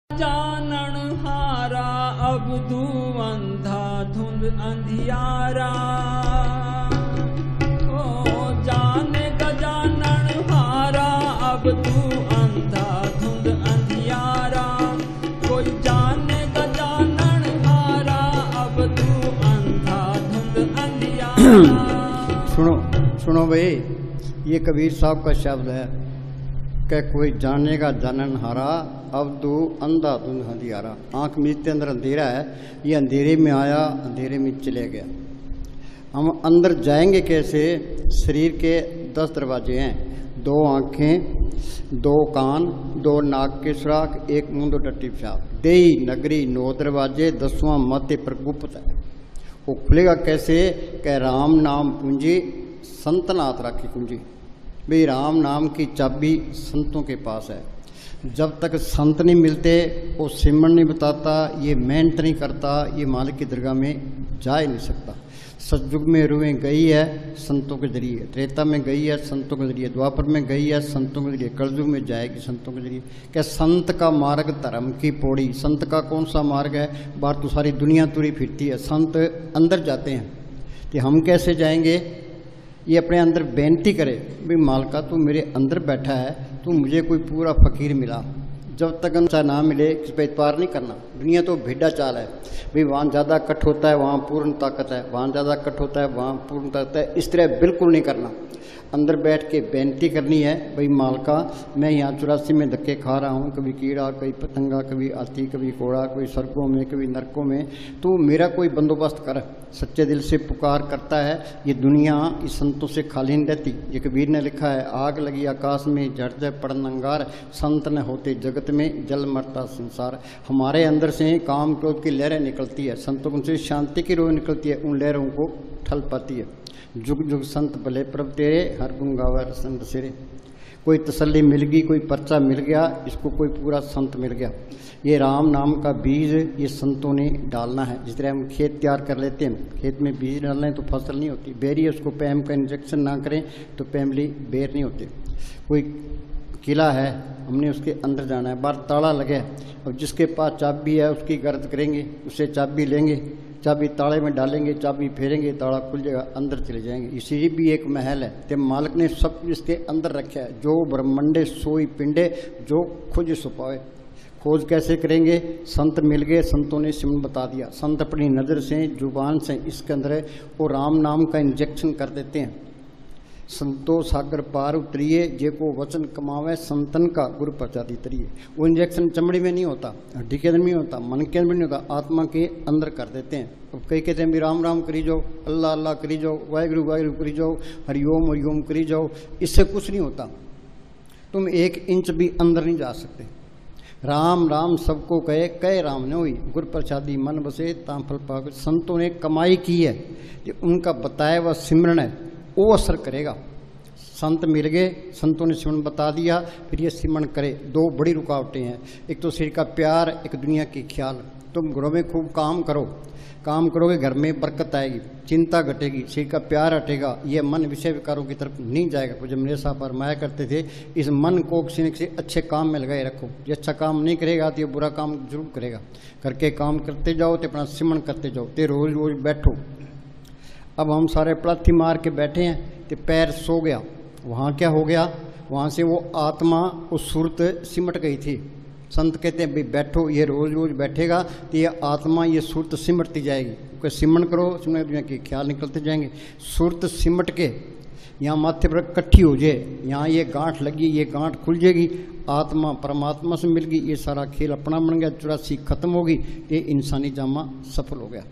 जानन हारा अब तू अंधा धुंध अंधियारा। ओ जाने का जानन हारा अब तू अंधा धुंध अंधियारा। कोई जाने का जानन हारा अब तू अंधा धुंध अंधियारा। सुनो भाई, ये कबीर साहब का शब्द है कि कोई जाने का जानन हारा अब तू अंधा धुंध अंधियारा। आँख मीचते अंदर अंधेरा है, ये अंधेरे में आया अंधेरे में चले गया। हम अंदर जाएंगे कैसे? शरीर के 10 दरवाजे हैं, 2 आँखें, 2 कान, 2 नाक के सुराख, 1 मुंह, 2 टट्टी पेशाब। देही नगरी 9 दरवाजे, 10वां माथे पर गुप्त है। वो खुलेगा कैसे? कह राम नाम पूंजी संतनाथ राखी कुंजी। भाई राम नाम की चाबी संतों के पास है। जब तक संत नहीं मिलते, वो सिमरन नहीं बताता, ये मेहनत नहीं करता, ये मालिक की दरगाह में जा ही नहीं सकता। सतयुग में रूहें गई है संतों के जरिए, त्रेता में गई है संतों के जरिए, द्वापर में गई है संतों के जरिए, कलयुग में जाएगी संतों के जरिए। क्या संत का मार्ग धर्म की पौड़ी। संत का कौन सा मार्ग है? बाहर तो सारी दुनिया तुरी फिरती है, संत अंदर जाते हैं। तो हम कैसे जाएंगे? ये अपने अंदर बेनती करे, भाई मालका तू मेरे अंदर बैठा है, तू मुझे कोई पूरा फकीर मिला। जब तक हमसे ना मिले किस पे इतबार नहीं करना। दुनिया तो भेड़ा चाल है, भाई वहाँ ज़्यादा कट होता है वहाँ पूर्ण ताकत है, वहाँ ज़्यादा कट होता है वहाँ पूर्ण ताकत है। इस तरह बिल्कुल नहीं करना। अंदर बैठ के बेनती करनी है, भाई मालका मैं यहाँ 84 में धक्के खा रहा हूँ, कभी कीड़ा, कभी पतंगा, कभी हाथी, कभी घोड़ा, कभी स्वर्गों में, कभी नरकों में, तो मेरा कोई बंदोबस्त कर। सच्चे दिल से पुकार करता है। ये दुनिया इस संतों से खाली नहीं रहती। ये कबीर ने लिखा है, आग लगी आकाश में झट जाए पड़न अंगार, संत न होते जगत में जल मरता संसार। हमारे अंदर से काम क्रोध की लहरें निकलती है, संतों से शांति की रोह निकलती है, उन लहरों को ठल पाती है। जुग जुग संत भले प्रभ तेरे, हर गुण गावे संत सिरे। कोई तसल्ली मिल गई, कोई पर्चा मिल गया, इसको कोई पूरा संत मिल गया। ये राम नाम का बीज ये संतों ने डालना है। जिस तरह हम खेत तैयार कर लेते हैं, खेत में बीज डालना है तो फसल नहीं होती। बेरी उसको पैम का इंजेक्शन ना करें तो पैमली बेर नहीं होती। कोई किला है, हमने उसके अंदर जाना है, बाहर ताला लगे, और जिसके पास चाबी है उसकी गर्द करेंगे, उससे चाबी लेंगे, चाबी ताले में डालेंगे, चाबी फेरेंगे, ताला खुल जाएगा, अंदर चले जाएंगे। इसी भी एक महल है, ते मालिक ने सब इसके अंदर रखा है। जो ब्रह्मंडे सोई पिंडे, जो खोज सुपाए। खोज कैसे करेंगे? संत मिल गए, संतों ने सिमरन बता दिया। संत अपनी नज़र से, जुबान से इसके अंदर वो राम नाम का इंजेक्शन कर देते हैं। संतो सागर पार उतरिए, जे को वचन कमावे, संतन का गुरु प्रसादी तरिए। वो इंजेक्शन चमड़ी में नहीं होता, हड्डी के अंदर नहीं होता, मन के अंदर नहीं होता, आत्मा के अंदर कर देते हैं। अब कई कहते हैं भी राम राम करी जाओ, अल्लाह अल्लाह करी जाओ, वाहिगुरु वाहिगुरु करी जाओ, हरिओम करी जाओ, इससे कुछ नहीं होता। तुम 1 इंच भी अंदर नहीं जा सकते। राम राम सबको कहे, कहे राम ने हुई, गुरु प्रसादी मन बसे ताम फल पावे। संतों ने कमाई की है, ये उनका बताया हुआ सिमरन है, वो असर करेगा। संत मिल गए, संतों ने सिमरन बता दिया, फिर ये सिमरन करे। 2 बड़ी रुकावटें हैं, एक तो शरीर का प्यार, एक दुनिया की ख्याल। तुम घरों में खूब काम करो, काम करोगे घर में बरकत आएगी, चिंता घटेगी, शरीर का प्यार हटेगा, ये मन विषय विकारों की तरफ नहीं जाएगा। तो जब मेरे साहब फरमाया करते थे, इस मन को किसी न किसी अच्छे काम में लगाए रखो। ये अच्छा काम नहीं करेगा तो ये बुरा काम जरूर करेगा। करके काम करते जाओ तो अपना सिमरन करते जाओ, तो रोज रोज बैठो। अब हम सारे पलाथी मार के बैठे हैं, तो पैर सो गया। वहाँ क्या हो गया? वहाँ से वो आत्मा, वो सुरत सिमट गई थी। संत कहते हैं भाई बैठो, ये रोज रोज बैठेगा तो ये आत्मा, ये सुरत सिमटती जाएगी। क्योंकि सिमरन करो, सिमरन दुनिया के ख्याल निकलते जाएंगे। सुरत सिमट के यहाँ माथे पर इकट्ठी हो जाए, यहाँ ये गांठ लगी, ये गांठ खुल जाएगी, आत्मा परमात्मा से मिल गई, ये सारा खेल अपना बन गया, 84 खत्म होगी, ये इंसानी जामा सफल हो गया।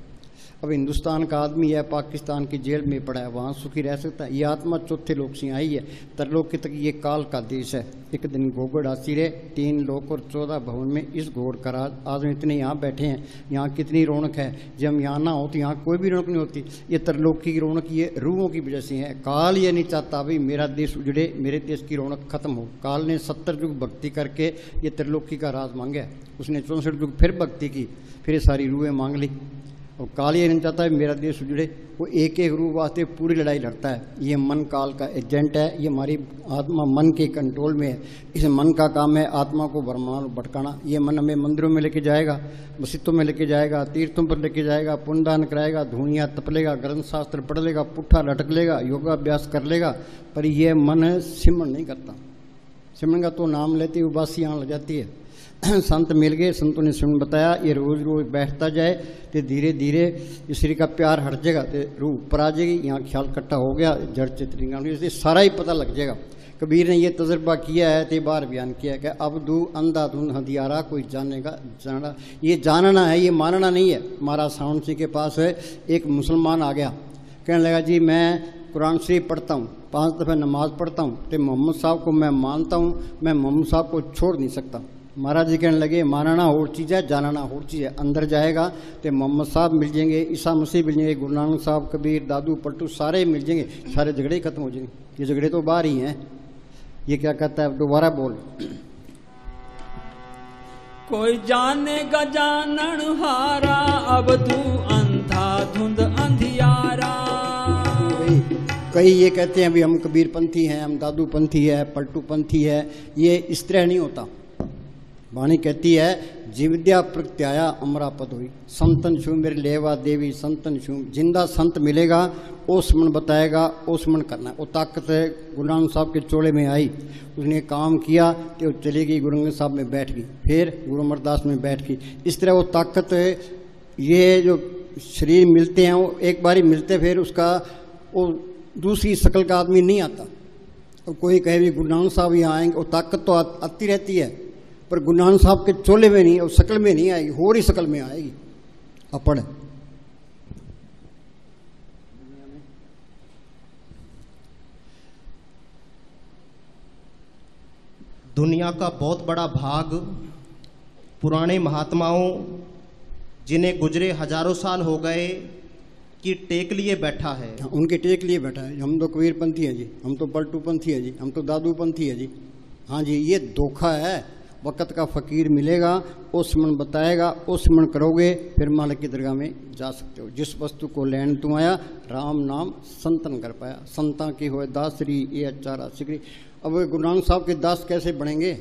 अब हिंदुस्तान का आदमी है, पाकिस्तान की जेल में पड़ा है, वहाँ सुखी रह सकता है। ये आत्मा चौथे लोक से आई है, तरलोक की तक ये काल का देश है। एक दिन घोगड़ हासी रहे, 3 लोक और 14 भवन में इस घोड़ का राज। आज हम इतने यहाँ बैठे हैं, यहाँ कितनी रौनक है। जब हम यहाँ ना हो तो यहाँ कोई भी रौनक नहीं होती। ये तरलोक की रौनक ये रूहों की वजह से है। काल ये नहीं चाहता भाई मेरा देश उजड़े, मेरे देश की रौनक खत्म हो। काल ने 70 युग भक्ति करके ये तरलोकी का राज मांगा। उसने 64 युग फिर भक्ति की, फिर ये सारी रूहें मांग ली। और काल ये नहीं चाहता है मेरा देश उजड़े, वो एक एक रूप वास्ते पूरी लड़ाई लड़ता है। ये मन काल का एजेंट है, ये हमारी आत्मा मन के कंट्रोल में है। इस मन का काम है आत्मा को ब्रह्मांड भटकाना। ये मन हमें मंदिरों में लेके जाएगा, मस्जिदों में लेके जाएगा, तीर्थों पर लेके जाएगा, पुण्यदान कराएगा, धुनिया तप लेगा, ग्रंथ शास्त्र पढ़ लेगा, पुट्ठा लटक लेगा, योगाभ्यास कर लेगा, पर यह मन सिमरण नहीं करता। सिमरण का तो नाम लेते ही उबासी आने लग जाती है। संत मिल गए, संतों ने सिमरण बताया, ये रोज रोज बैठता जाए तो धीरे धीरे इस शरीर का प्यार हट जाएगा, तो रूह ऊपर आ जाएगी, यहाँ ख्याल इकट्ठा हो गया, जड़ चित्र सारा ही पता लग जाएगा। कबीर ने ये तजर्बा किया है, तो बार बयान किया कि अब दू अंधा धुन हथियारा कोई जानेगा जाना। ये जानना है, ये मानना नहीं है। महाराज सावंत सिंह के पास है एक मुसलमान आ गया, कहने लगा जी मैं कुरान शरीफ पढ़ता हूँ, 5 दफ़े नमाज पढ़ता हूँ, तो मोहम्मद साहब को मैं मानता हूँ, मैं मोहम्मद साहब को छोड़ नहीं सकता। महाराज जी कहने लगे मानना और चीज़ है, जानना और चीज़ है। अंदर जाएगा तो मोहम्मद साहब मिल जाएंगे, ईसा मसीह मिल जाएंगे, गुरु नानक साहब, कबीर, दादू, पट्टू सारे मिल जाएंगे, सारे झगड़े ही खत्म हो जाएंगे। ये झगड़े तो बाहर ही हैं। ये क्या कहता है, दोबारा बोल। कोई जानेगा जानन हारा, अब तू अंधा धुंध अंधियारा। कई ये कहते हैं अभी हम कबीर पंथी हैं, हम दादू पंथी है, पलटू पंथी है। ये इस तरह नहीं होता। वाणी कहती है जीविद्या प्रत्याया अमरा पद हुई, संतन छू मेरे लेवा देवी संतन छू। जिंदा संत मिलेगा वो स्मरण बताएगा, वो स्मरण करना है। वो ताकत गुरु नानक साहब के चोड़े में आई, उसने काम किया तो चली गई, गुरु अंगद साहब में बैठ गई, फिर गुरु अमरदास में बैठ गई। इस तरह वो ताकत, ये जो शरीर मिलते हैं वो एक बार ही मिलते, फिर उसका वो दूसरी शक्ल का आदमी नहीं आता। और कोई कहे भी गुरु नानक साहब यहाँ आएंगे, वो ताकत तो आती रहती है, पर गुरु नानक साहब के चोले में नहीं, और शक्ल में नहीं आएगी, होरी शक्ल में आएगी। अपड़ दुनिया का बहुत बड़ा भाग पुराने महात्माओं, जिन्हें गुजरे हजारों साल हो गए, की टेक लिए बैठा है। उनके टेक लिए बैठा है। हम तो कबीर पंथी हैं जी, हम तो पलटू पंथी है जी, हम तो दादू पंथी है जी। हाँ जी, ये धोखा है। वक़्त का फ़कीर मिलेगा, वो स्मरण बताएगा, वो स्मरण करोगे, फिर मालिक की दरगाह में जा सकते हो। जिस वस्तु को लेन तू आया, राम नाम संतन कर पाया। संता की होए दासरी ये अचारा सिकरी। अब गुरु नानक साहब के दास कैसे बनेंगे?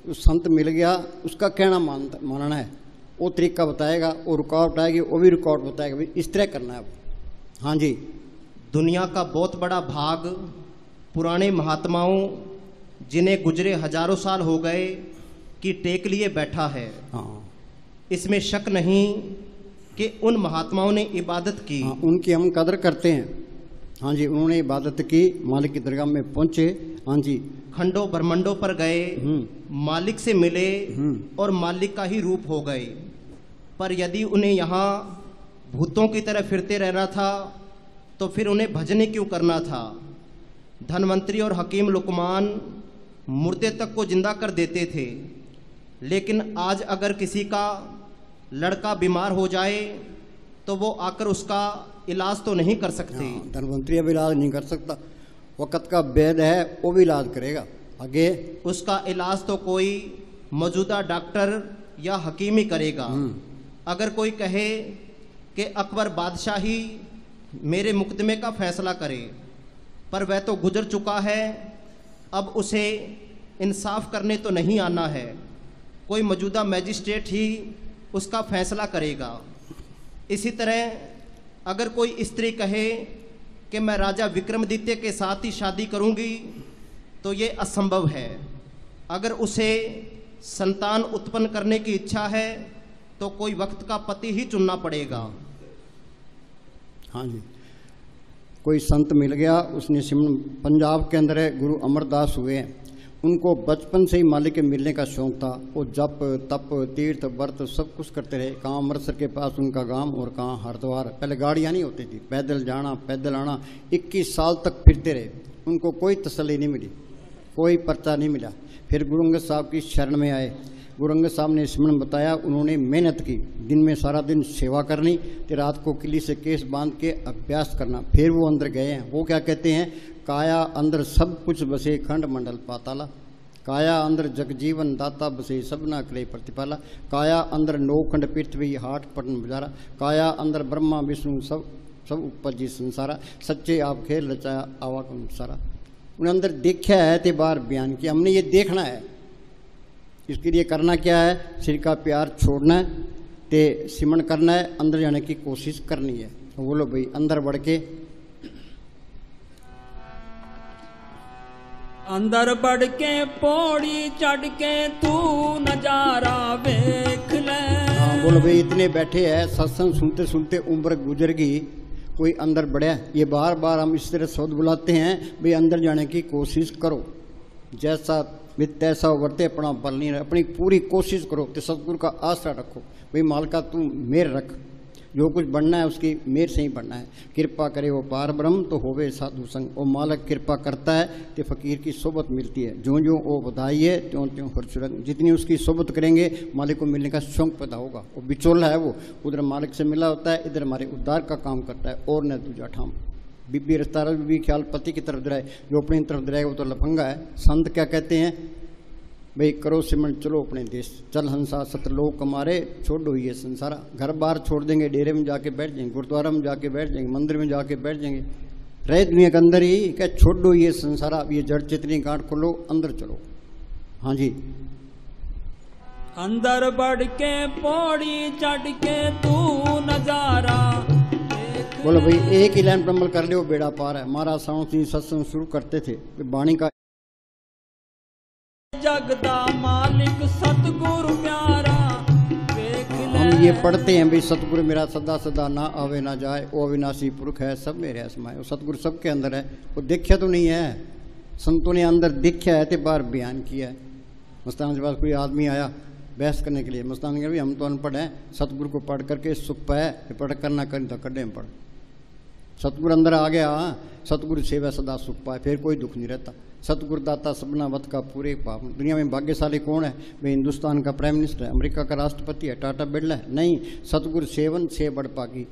उस संत मिल गया, उसका कहना मानना है, वो तरीका बताएगा, वो रुकावट आएगी, वो भी रुकावट बताएगा, भाई इस तरह करना है। अब हाँ जी, दुनिया का बहुत बड़ा भाग पुराने महात्माओं, जिन्हें गुजरे हजारों साल हो गए, की टेक लिए बैठा है। हाँ, इसमें शक नहीं कि उन महात्माओं ने इबादत की। हाँ, उनकी हम कदर करते हैं। हाँ जी, उन्होंने इबादत की, मालिक की दरगाह में पहुंचे। हाँ जी, खंडों ब्रह्मंडों पर गए, मालिक से मिले और मालिक का ही रूप हो गए। पर यदि उन्हें यहाँ भूतों की तरह फिरते रहना था, तो फिर उन्हें भजने क्यों करना था? धनवंतरी और हकीम लुकमान मुर्दे तक को जिंदा कर देते थे, लेकिन आज अगर किसी का लड़का बीमार हो जाए तो वो आकर उसका इलाज तो नहीं कर सकते। धनवंतरी अब इलाज नहीं कर सकता, वक़्त का वैद्य है, वो भी इलाज करेगा। आगे उसका इलाज तो कोई मौजूदा डॉक्टर या हकीम ही करेगा। अगर कोई कहे कि अकबर बादशाह ही मेरे मुकदमे का फैसला करे, पर वह तो गुजर चुका है, अब उसे इंसाफ करने तो नहीं आना है, कोई मौजूदा मैजिस्ट्रेट ही उसका फैसला करेगा। इसी तरह अगर कोई स्त्री कहे कि मैं राजा विक्रमादित्य के साथ ही शादी करूंगी, तो ये असंभव है। अगर उसे संतान उत्पन्न करने की इच्छा है तो कोई वक्त का पति ही चुनना पड़ेगा। हाँ जी, कोई संत मिल गया, उसने सिमरन, पंजाब के अंदर है गुरु अमरदास हुए हैं, उनको बचपन से ही मालिक के मिलने का शौक़ था। वो जप तप तीर्थ व्रत सब कुछ करते रहे। कहाँ अमृतसर के पास उनका गांव और कहाँ हरिद्वार। पहले गाड़ियाँ नहीं होती थी, पैदल जाना पैदल आना। 21 साल तक फिरते रहे, उनको कोई तसल्ली नहीं मिली, कोई पर्चा नहीं मिला। फिर गुरु अंगद साहब की शरण में आए। गुरु अंगद साहब ने स्मरण बताया, उन्होंने मेहनत की, दिन में सारा दिन सेवा करनी, तो रात को किली से केस बांध के अभ्यास करना। फिर वो अंदर गए हैं। वो क्या कहते हैं, काया अंदर सब कुछ बसे खंड मंडल पाताला। काया अंदर जगजीवन दाता बसे सबना करे प्रतिपाला। काया अंदर नौखंड पृथ्वी हाट पटन बजारा। काया अंदर ब्रह्मा विष्णु सब सब उपजी संसारा। सच्चे आप खेल रचाया आवाकम सारा। उन्हें अंदर देखा है ते बाहर बयान किया। हमने ये देखना है, इसके लिए करना क्या है? सिर का प्यार छोड़ना है, ते सिमरण करना है, अंदर जाने की कोशिश करनी है। बोलो भाई, अंदर बढ़ के अंदर बढ़ के पौड़ी चढ़ के तू नजारा देख ले। हाँ बोलो भाई, इतने बैठे हैं सत्संग सुनते सुनते उम्र गुजर गई, कोई अंदर बढ़ा? ये बार बार हम इस तरह शब्द बुलाते हैं भाई, अंदर जाने की कोशिश करो। जैसा भी तैसा वर्ते, अपना बल नहीं रहे, अपनी पूरी कोशिश करो। तो सतगुरु का आसरा रखो भाई, मालका तू मेर रख, जो कुछ बनना है उसकी मेर से ही बनना है। कृपा करे वो पार ब्रह्म तो होवे साधु संग। वो मालक कृपा करता है तो फकीर की सोबत मिलती है। जो जो वो बधाई है त्यों त्यों हर्षरंग। जितनी उसकी सोबत करेंगे मालिक को मिलने का शौक पैदा होगा। वो बिचौला है, वो उधर मालिक से मिला होता है, इधर हमारे उद्धार का काम करता है। और न दूजा ठाम बीबी रस्तारा भी ख्याल पति की तरफ दराए, जो अपनी तरफ दराएगा वो तो लफंगा है। संत क्या कहते हैं भाई, करो सिमरण चलो अपने देश, चल हंसा सतलोक कमारे छोड़ो ये संसारा। घर बार छोड़ देंगे, डेरे में जाके बैठ जाएंगे, गुरुद्वारा में जाके बैठ जाएंगे, मंदिर में जाके बैठ जाएंगे, रहे दुनिया के अंदर ही। क्या छोड़ो ये संसारा, अब ये जड़ चितनी गांठ खोलो, अंदर चलो। हाँ जी, अंदर बढ़ के पौड़ी चढ़ के तू नजारा देख। बोलो भाई, एक ही लाइन पर अमल कर लो, बेड़ा पार है। महाराज साउंड सिंह सत्संग शुरू करते थे, वाणी का जगदा मालिक सतगुरु प्यारा देख ले। हम ये पढ़ते हैं भाई, सतगुरु मेरा सदा सदा ना आवे ना जाए, वो अविनाशी पुरख है सब मेरे समाये। वो सतगुरु सबके अंदर है, वो देखा तो नहीं है, संतों ने अंदर देखा है तो बाहर बयान किया है। मस्तान के पास कोई आदमी आया बहस करने के लिए, मस्तान ने कहा हम तो अनपढ़ हैं, सतगुरु को पढ़ करके सुख पाए, पढ़ करना करें तो कड्डे में पढ़। सतगुरु अंदर आ गया, सतगुरु सेवा सदा सुख पाए, फिर कोई दुख नहीं रहता। सतगुरु दाता सबना वत का पूरे पाप। दुनिया में भाग्यशाली कौन है भाई? हिंदुस्तान का प्राइम मिनिस्टर है, अमेरिका का राष्ट्रपति है, टाटा बिरला है? नहीं, सतगुरु सेवन से बढ़ पागी।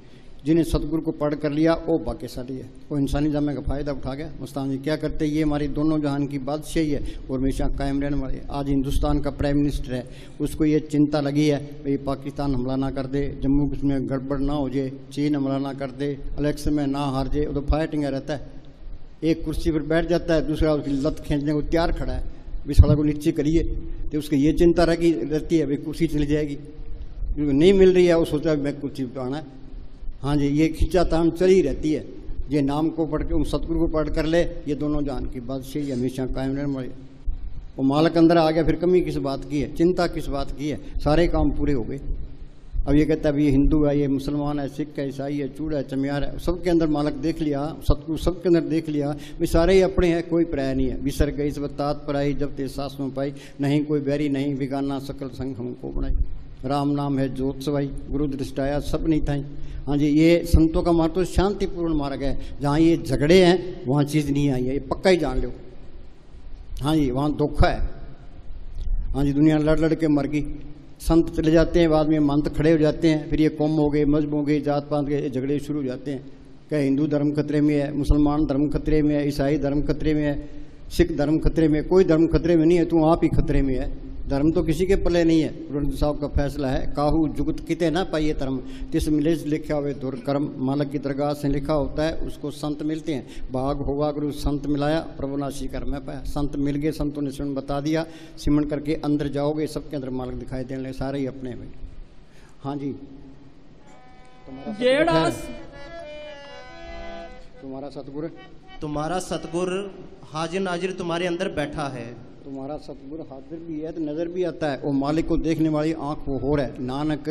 जिन्हें सतगुरु को पढ़ कर लिया वो भाग्यशाली है, वो इंसानी जामे का फायदा उठा गया। मुस्तान जी क्या करते, ये हमारी दोनों जहान की बादशाही है और हमेशा कायम रहने वाली है। आज हिंदुस्तान का प्राइम मिनिस्टर है, उसको ये चिंता लगी है भाई पाकिस्तान हमला ना कर दे, जम्मू कश्मीर में गड़बड़ ना हो जाए, चीन हमला ना कर दे, इलेक्शन में ना हार जाए। वो तो फाइटिंग रहता है, एक कुर्सी पर बैठ जाता है, दूसरा उसकी लत खींचने को तैयार खड़ा है, बिछड़ा को नीचे करिए, तो उसकी ये चिंता रहती है भाई कुर्सी चली जाएगी, नहीं मिल रही है, वो सोचा मैं कुर्सी पर आना है। हाँ जी, ये खिंचातान चली रहती है। ये नाम को पढ़ के सतगुरु को पढ़ कर ले, ये दोनों जान की बादशाही हमेशा कायम रहने वाली। वो मालक अंदर आ गया, फिर कमी किस बात की है, चिंता किस बात की है? सारे काम पूरे हो गए। अब ये कहता है ये हिंदू है, ये मुसलमान है, सिख है, ईसाई है, चूड़ा है, चमियार है, सबके अंदर मालक देख लिया, सतगुरु सबके अंदर देख लिया, वे सारे ही अपने हैं, कोई पराया नहीं है। विसर गई सब तात पर आई, जब ते सास में पाई, नहीं कोई बैरी नहीं बिगाना, सकल संग हमको बनाई। राम नाम है जोत सवाई, गुरु दृष्टाया सब नहीं थाई। हाँ जी, ये संतों का मार्ग तो शांतिपूर्ण मार्ग है। जहाँ ये झगड़े हैं वहाँ चीज़ नहीं आई है, ये पक्का ही जान लो। हाँ जी, वहाँ धोखा है। हाँ जी, दुनिया लड़ लड़ के मर गई, संत चले जाते हैं, बाद में मंत खड़े हो जाते हैं, फिर ये कौम हो गए, मजहब हो गए, जात पात के झगड़े शुरू हो जाते हैं। क्या हिंदू धर्म खतरे में है, मुसलमान धर्म खतरे में है, ईसाई धर्म खतरे में है, सिख धर्म खतरे में? कोई धर्म खतरे में नहीं है, तू आप ही खतरे में है। धर्म तो किसी के पले नहीं है। गुरु साहब का फैसला है, काहू जुगत किते ना पाइए धर्म, तिस मिले लिखा हुए दुर्कर्म। मालक की दरगाह से लिखा होता है, उसको संत मिलते हैं। भाग होगा गुरु संत मिलाया, प्रभुनाशी कर मैं पाया। संत मिल गए, संतों ने सिमरण बता दिया, सिमरण करके अंदर जाओगे, सबके अंदर मालक दिखाई देने लगे, सारे ही अपने में। हाँ जी, तुम्हारा सतगुरु हाजिर नाजिर तुम्हारे अंदर बैठा है। तुम्हारा सतगुरु हाजिर भी है तो नजर भी आता है। वो मालिक को देखने वाली आंख वो हो रहा है। नानक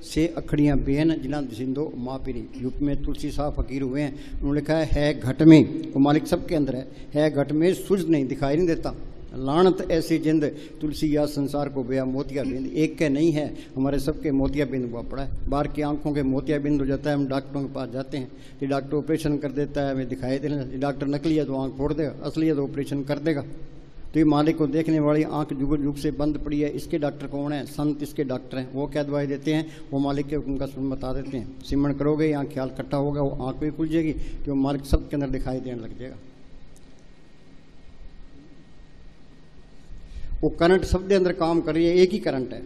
से अखड़ियां बेन जिना जिंदो माँ पीरी। यूपी में तुलसी साहब फकीर हुए हैं, उन्होंने लिखा है घट में, वो मालिक सबके अंदर है घट में, सूझ नहीं, दिखाई नहीं देता। लानत ऐसी जिंद तुलसी या संसार को बेया मोतिया बिंद। एक के नहीं है, हमारे सबके मोतिया बिंद हुआ पड़ा है। बाहर की आंखों के मोतिया बिंद हो जाता है, हम डॉक्टरों के पास जाते हैं, तो डॉक्टर ऑपरेशन कर देता है, हमें दिखाई देने। डॉक्टर नकली है तो आंख फोड़ देगा, असली है तो ऑपरेशन कर देगा। तो ये मालिक को देखने वाली आंख जुग जुग से बंद पड़ी है। इसके डॉक्टर कौन है? संत इसके डॉक्टर हैं। वो क्या दवाई देते हैं? वो मालिक के हुक्म का सुन बता देते हैं। सिमरण करोगे, यहाँ ख्याल इकट्ठा होगा, वो आंख भी खुल जाएगी, तो मालिक सबके अंदर दिखाई देने लग जाएगा। वो करंट सब दे अंदर काम कर रही है, एक ही करंट है।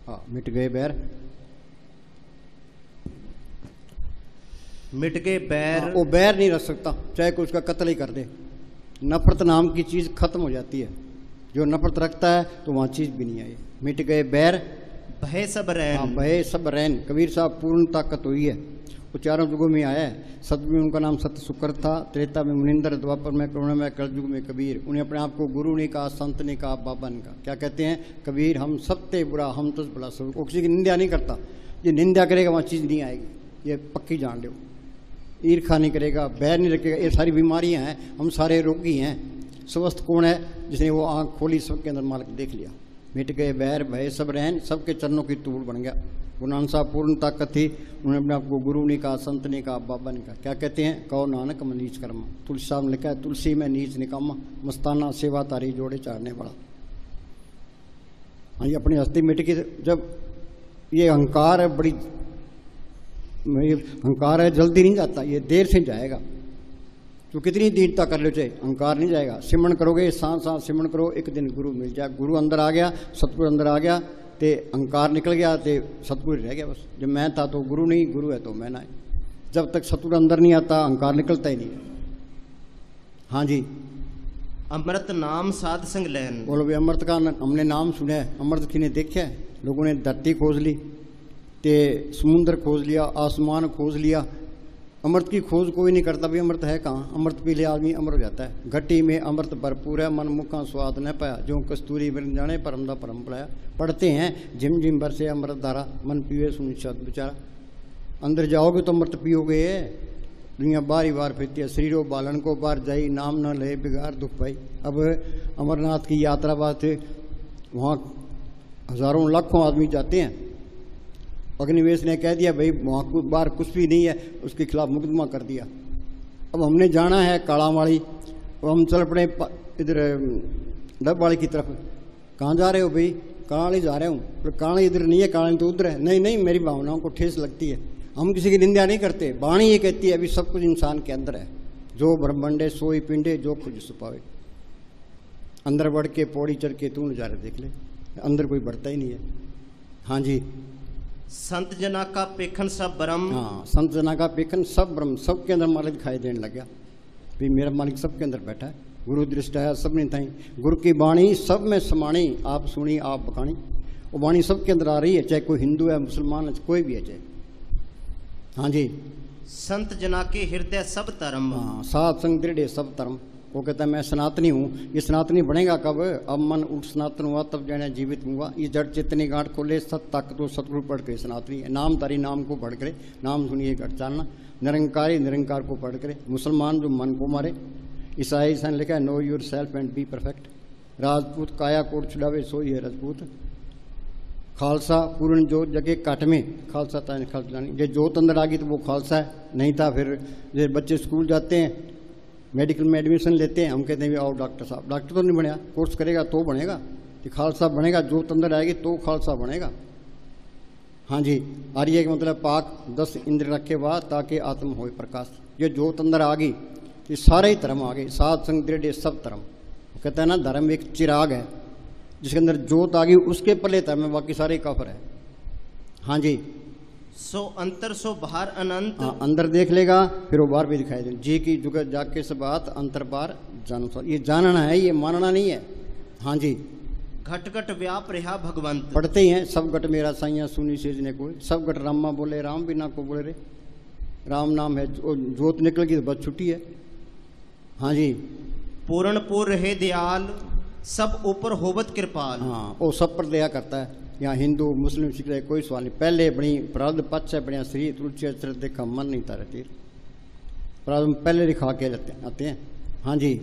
हाँ, मिट गए बैर, मिट गए बैर। वो बैर नहीं रख सकता, चाहे कोई उसका कत्ल ही कर दे। नफरत नाम की चीज खत्म हो जाती है। जो नफरत रखता है तो वहां चीज भी नहीं आई। मिट गए बैर, भय सब रैन। हाँ, भय सब रैन। कबीर साहब पूर्ण ताकत हुई है, वो चारों युगों में आया है। सतयुग में उनका नाम सत्य शुक्र था, त्रेता में मुनिंदर, द्वापर में करुणा में, कलयुग में कबीर। उन्हें अपने आप को गुरु नहीं कहा, संत नहीं कहा, बाबा नहीं कहा। क्या कहते हैं कबीर? हम सबते बुरा, हम तुझ बड़ा सब। वो किसी की निंदा नहीं करता। ये निंदा करेगा वहाँ चीज़ नहीं आएगी, ये पक्की जान लो। ईर्खा नहीं करेगा, बैर नहीं रखेगा। ये सारी बीमारियां हैं, हम सारे रोगी हैं। स्वस्थ कौन है? जिसने वो आँख खोली, सबके अंदर मालिक देख लिया। मिट गए बैर, भय सब रहन, सबके चरणों की तूड़ बन गया। गुरु नानक साहब पूर्ण ताकत थी, उन्होंने अपने आप को गुरु नहीं कहा, संत नहीं कहा, बाबा नहीं कहा। क्या कहते हैं? कहो नानक मैं नीच कर्मा। तुलसी साहब ने लिखा है, तुलसी में नीच निकामा, मस्ताना सेवा तारी जोड़े चाड़ने वाला। हाँ, ये अपनी हस्ती मिट की। जब ये अहंकार है, बड़ी अहंकार है, जल्दी नहीं जाता, ये देर से जाएगा। तो कितनी दीनता कर लो चाहे, अहंकार नहीं जाएगा। सिमरन करोगे, सांस सांस सिमरन करो, एक दिन गुरु मिल जाए। गुरु अंदर आ गया, सतगुरु अंदर आ गया, ते अहंकार निकल गया, ते सतगुरु रह गया बस। जब मैं था तो गुरु नहीं, गुरु है तो मैं ना। जब तक सतगुरु अंदर नहीं आता, अहंकार निकलता ही नहीं है। हाँ जी, अमृत नाम साध संग लैन। बोलो भाई, अमृत का हमने नाम सुना है, अमृत किने देखा है? लोगों ने धरती खोज ली, ते समुद्र खोज लिया, आसमान खोज लिया। अमृत की खोज कोई नहीं करता। भाई अमृत है कहाँ? अमृत पी ले आदमी अमर हो जाता है। घटी में अमृत भरपूर है, मन मुखा स्वाद न पाया, जो कस्तूरी बिन जाने परम दा परम पलाया। पढ़ते हैं झिम झिम बरसे अमृत धारा, मन पीवे सुन शब्द बेचारा। अंदर जाओगे तो अमृत पियोगे। दुनिया बारी बार फिरती है, शरीरो बालन को बार जाई, नाम न ले बिगाड़ दुख पाई। अब अमरनाथ की यात्रा बात, वहाँ हजारों लाखों आदमी जाते हैं। अग्निवेश ने कह दिया भाई वहाँ बार कुछ भी नहीं है, उसके खिलाफ मुकदमा कर दिया। अब हमने जाना है कालावाड़ी, और हम चल पड़े इधर डबवाड़ी की तरफ। कहाँ जा रहे हो भाई? कालावाड़ी जा रहे हूँ। पर कालावाड़ी इधर नहीं है, कालावाड़ी तो उधर है। नहीं नहीं, मेरी भावनाओं को ठेस लगती है। हम किसी की निंदा नहीं करते। वाणी ये कहती है अभी सब कुछ इंसान के अंदर है। जो ब्रह्मंडे सोई पिंडे, जो खुद छुपावे। अंदर बढ़ के पौड़ी चढ़ के तू नजारे देख ले, अंदर कोई बढ़ता ही नहीं है। हाँ जी, संत जना का पेखन सब ब्रह्म। हाँ, संत जना का पेखन सब ब्रह्म। सबके अंदर मालिक दिखाई देने लग गया। भाई मेरा मालिक सबके अंदर बैठा है। गुरु दृष्टा है सब नहीं थाई, गुरु की वाणी सब में समाणी, आप सुनी आप बखानी। वो वाणी सबके अंदर आ रही है, चाहे कोई हिंदू है, मुसलमान है, कोई भी है चाहे। हाँ जी, संत जना के हृदय सब धर्म। हाँ, सात संग दृढ़ सब धर्म। वो कहता है मैं सनातनी हूँ। ये सनातनी बनेगा कब? अब मन उठ सनातन हुआ तब जाने जीवित हुआ। ये जड़ चेतनी गांठ खोले, सत ताकत तो सतगुरु पढ़ के सनातनी है। नाम तारी नाम को पढ़ करे, नाम सुनिए गढ़ चालना। निरंकारी निरंकार को पढ़ करे। मुसलमान जो मन को मारे। ईसाई सन लिखा है know your self and be perfect. Rajput काया कोट छुड़ावे सोई है राजपूत। खालसा पूर्ण जोत जगे काट में, खालसा ताने खालसा नहीं। जो जोत अंदर आ गई तो वो खालसा है, नहीं था फिर। जैसे बच्चे स्कूल जाते हैं, मेडिकल में एडमिशन लेते हैं, हम कहते हैं आओ डॉक्टर साहब। डॉक्टर तो नहीं बनेगा, कोर्स करेगा तो बनेगा। कि खालसा बनेगा, जोत अंदर आएगी तो खालसा बनेगा। हाँ जी, आर्य का मतलब पाक 10 इंद्र रखे बाद ताकि आत्म हो प्रकाश। ये जोत अंदर आ गई, ये सारे ही धर्म आ गए। सात संग दृढ़ सब धर्म। कहता है ना, धर्म एक चिराग है, जिसके अंदर जोत आ गई उसके पले धर्म है, बाकी सारे काफर है। हाँ जी, सो अंतर सो बाहर अनंत। हाँ, अंदर देख लेगा फिर वो बाहर भी दिखाई दे। जी की जुगत जाग के सब बात अंतर बार जानो सा। ये जानना है, ये मानना नहीं है। हाँ जी, घट घट व्याप रहा भगवंत। पढ़ते ही हैं सब घट मेरा साइया सुनी सेज ने कोई। सब घट रामा बोले राम बिना को बोले रे। राम नाम है, जोत निकल गई तो बस छुट्टी है। हाँ जी, पूर्ण पूर्ण रहे दयाल, सब ऊपर होवत कृपाल। हाँ, वो सब पर दया करता है। यहाँ हिंदू मुस्लिम सिख रहे कोई सवाल नहीं। पहले बड़ी प्रारब्ध पक्ष है, बढ़िया श्री तुलसी अचरत देखा मन नहीं तारे तीर। प्रारब्ध पहले दिखा के आते हैं। हाँ जी,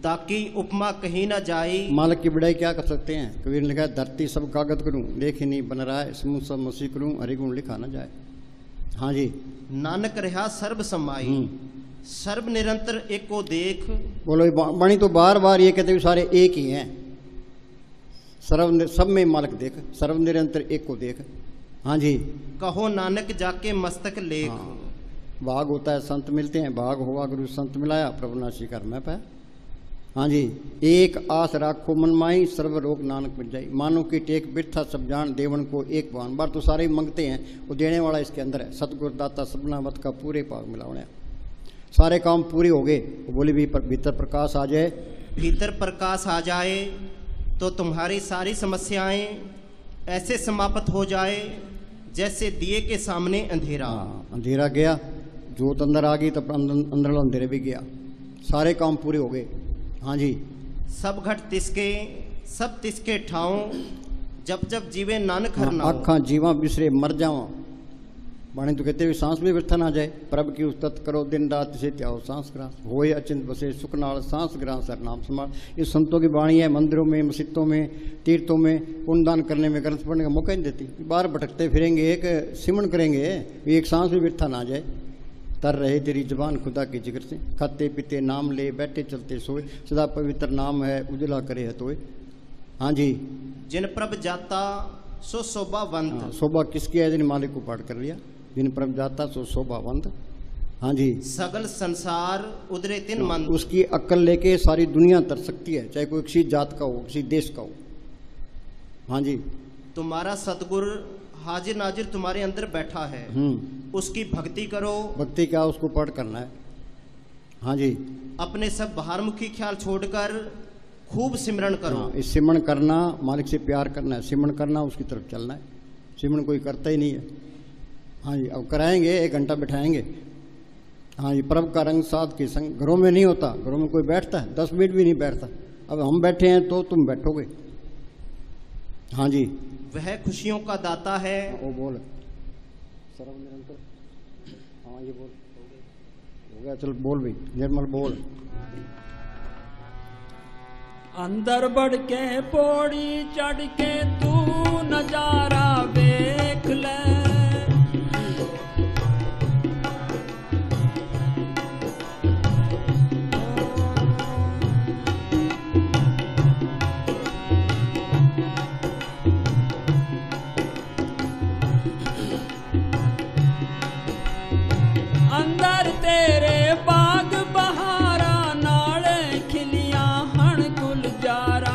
ताकि उपमा कहीं ना जाए। मालिक की बढ़ाई क्या कर सकते हैं? कबीर ने लिखा धरती सब कागज करूं, लेखी नहीं बन रहा है, समूह सब मसीह करूं, हरिगुण लिखा ना जाए। हाँ जी, नानक रहा सर्व समाई, सर्व निरंतर एक को देख। बोलो, वाणी तो बार बार ये कहते सारे एक ही हैं। सर्व सब में मालिक देख, सर्व निरंतर एक को देख। हाँ जी, कहो नानक जाके मस्तक लेख। हाँ, भाग होता है, संत मिलते हैं, भाग हुआ गुरु संत मिलाया, प्रभुनाशी कर मैं पाया। हाँ जी, एक आस राखो मन माई, सर्व रोग नानक मिट जाई। मानो की टेक बिरथा सब जान, देवन को एक भगवान। बार तो सारे मंगते हैं, वो देने वाला इसके अंदर है। सतगुरु दाता सबना मत का पूरे पाग मिलावने, सारे काम पूरे हो गए। वो बोले भी भीतर प्रकाश आ जाए, भीतर प्रकाश आ जाए तो तुम्हारी सारी समस्याएं ऐसे समाप्त हो जाए जैसे दिए के सामने अंधेरा। हाँ, अंधेरा गया, जोत अंदर आ गई, तब अंदर अंधेरे भी गया, सारे काम पूरे हो गए। हाँ जी, सब घट तिसके सब तिसके ठाऊं, जब जब जीवे नानक हर नाम। आखा जीवा बिसरे मर जावा, बाणी तो कहते हुए सांस भी व्यर्थ ना जाए। प्रभ की उस्तत करो दिन रात से त्याओ सांस ग्रास, होए अचिंत बसे सुख नाल सांस ग्रास सर नाम संभाल। ये संतों की वाणी है। मंदिरों में, मस्जिदों में, तीर्थों में पुण्यदान करने में, ग्रंथ पढ़ने का मौका नहीं देती। बाहर भटकते फिरेंगे, एक सिमरण करेंगे, एक सांस भी व्यर्थ ना जाए। तर रहे तेरी जबान खुदा के जिक्र से, खाते पीते नाम ले, बैठे चलते सोए, सदा पवित्र नाम है उजला करे है तोए। हाँ जी, जिन प्रभ जाता सो शोभावंत। शोभा किसकी है? जिन मालिक को पाठ कर लिया, जिन प्रभ जाता सो शोभावंत। हाँ जी, सगल संसार उदरे तिन मन। उसकी अक्ल लेके सारी दुनिया तर सकती है, चाहे कोई किसी जात का हो, किसी देश का हो। हाँ जी, तुम्हारा सतगुरु हाजिर नाजिर तुम्हारे अंदर बैठा है, उसकी भक्ति करो। भक्ति क्या, उसको पाठ करना है। हाँ जी, अपने सब बाहरमुखी ख्याल छोड़कर खूब सिमरण करो। हाँ, इस सिमरण करना, मालिक से प्यार करना है, सिमरण करना, उसकी तरफ चलना है। सिमरण कोई करता ही नहीं है। हाँ जी, अब कराएंगे, 1 घंटा बिठाएंगे। हाँ जी, प्रभु का रंग साध के संग। घरों में नहीं होता, घरों में कोई बैठता है, 10 मिनट भी नहीं बैठता। अब हम बैठे हैं तो तुम बैठोगे। हाँ जी, वह खुशियों का दाता है। वो बोल सर्व निरंतर। हाँ ये बोल हो गया, चल बोल भाई निर्मल बोल। अंदर बढ़ के पौड़ी चढ़ के तू नजारा देख ले, अंदर तेरे बाग बहारा, नाले खिलियां हण गुलजारा।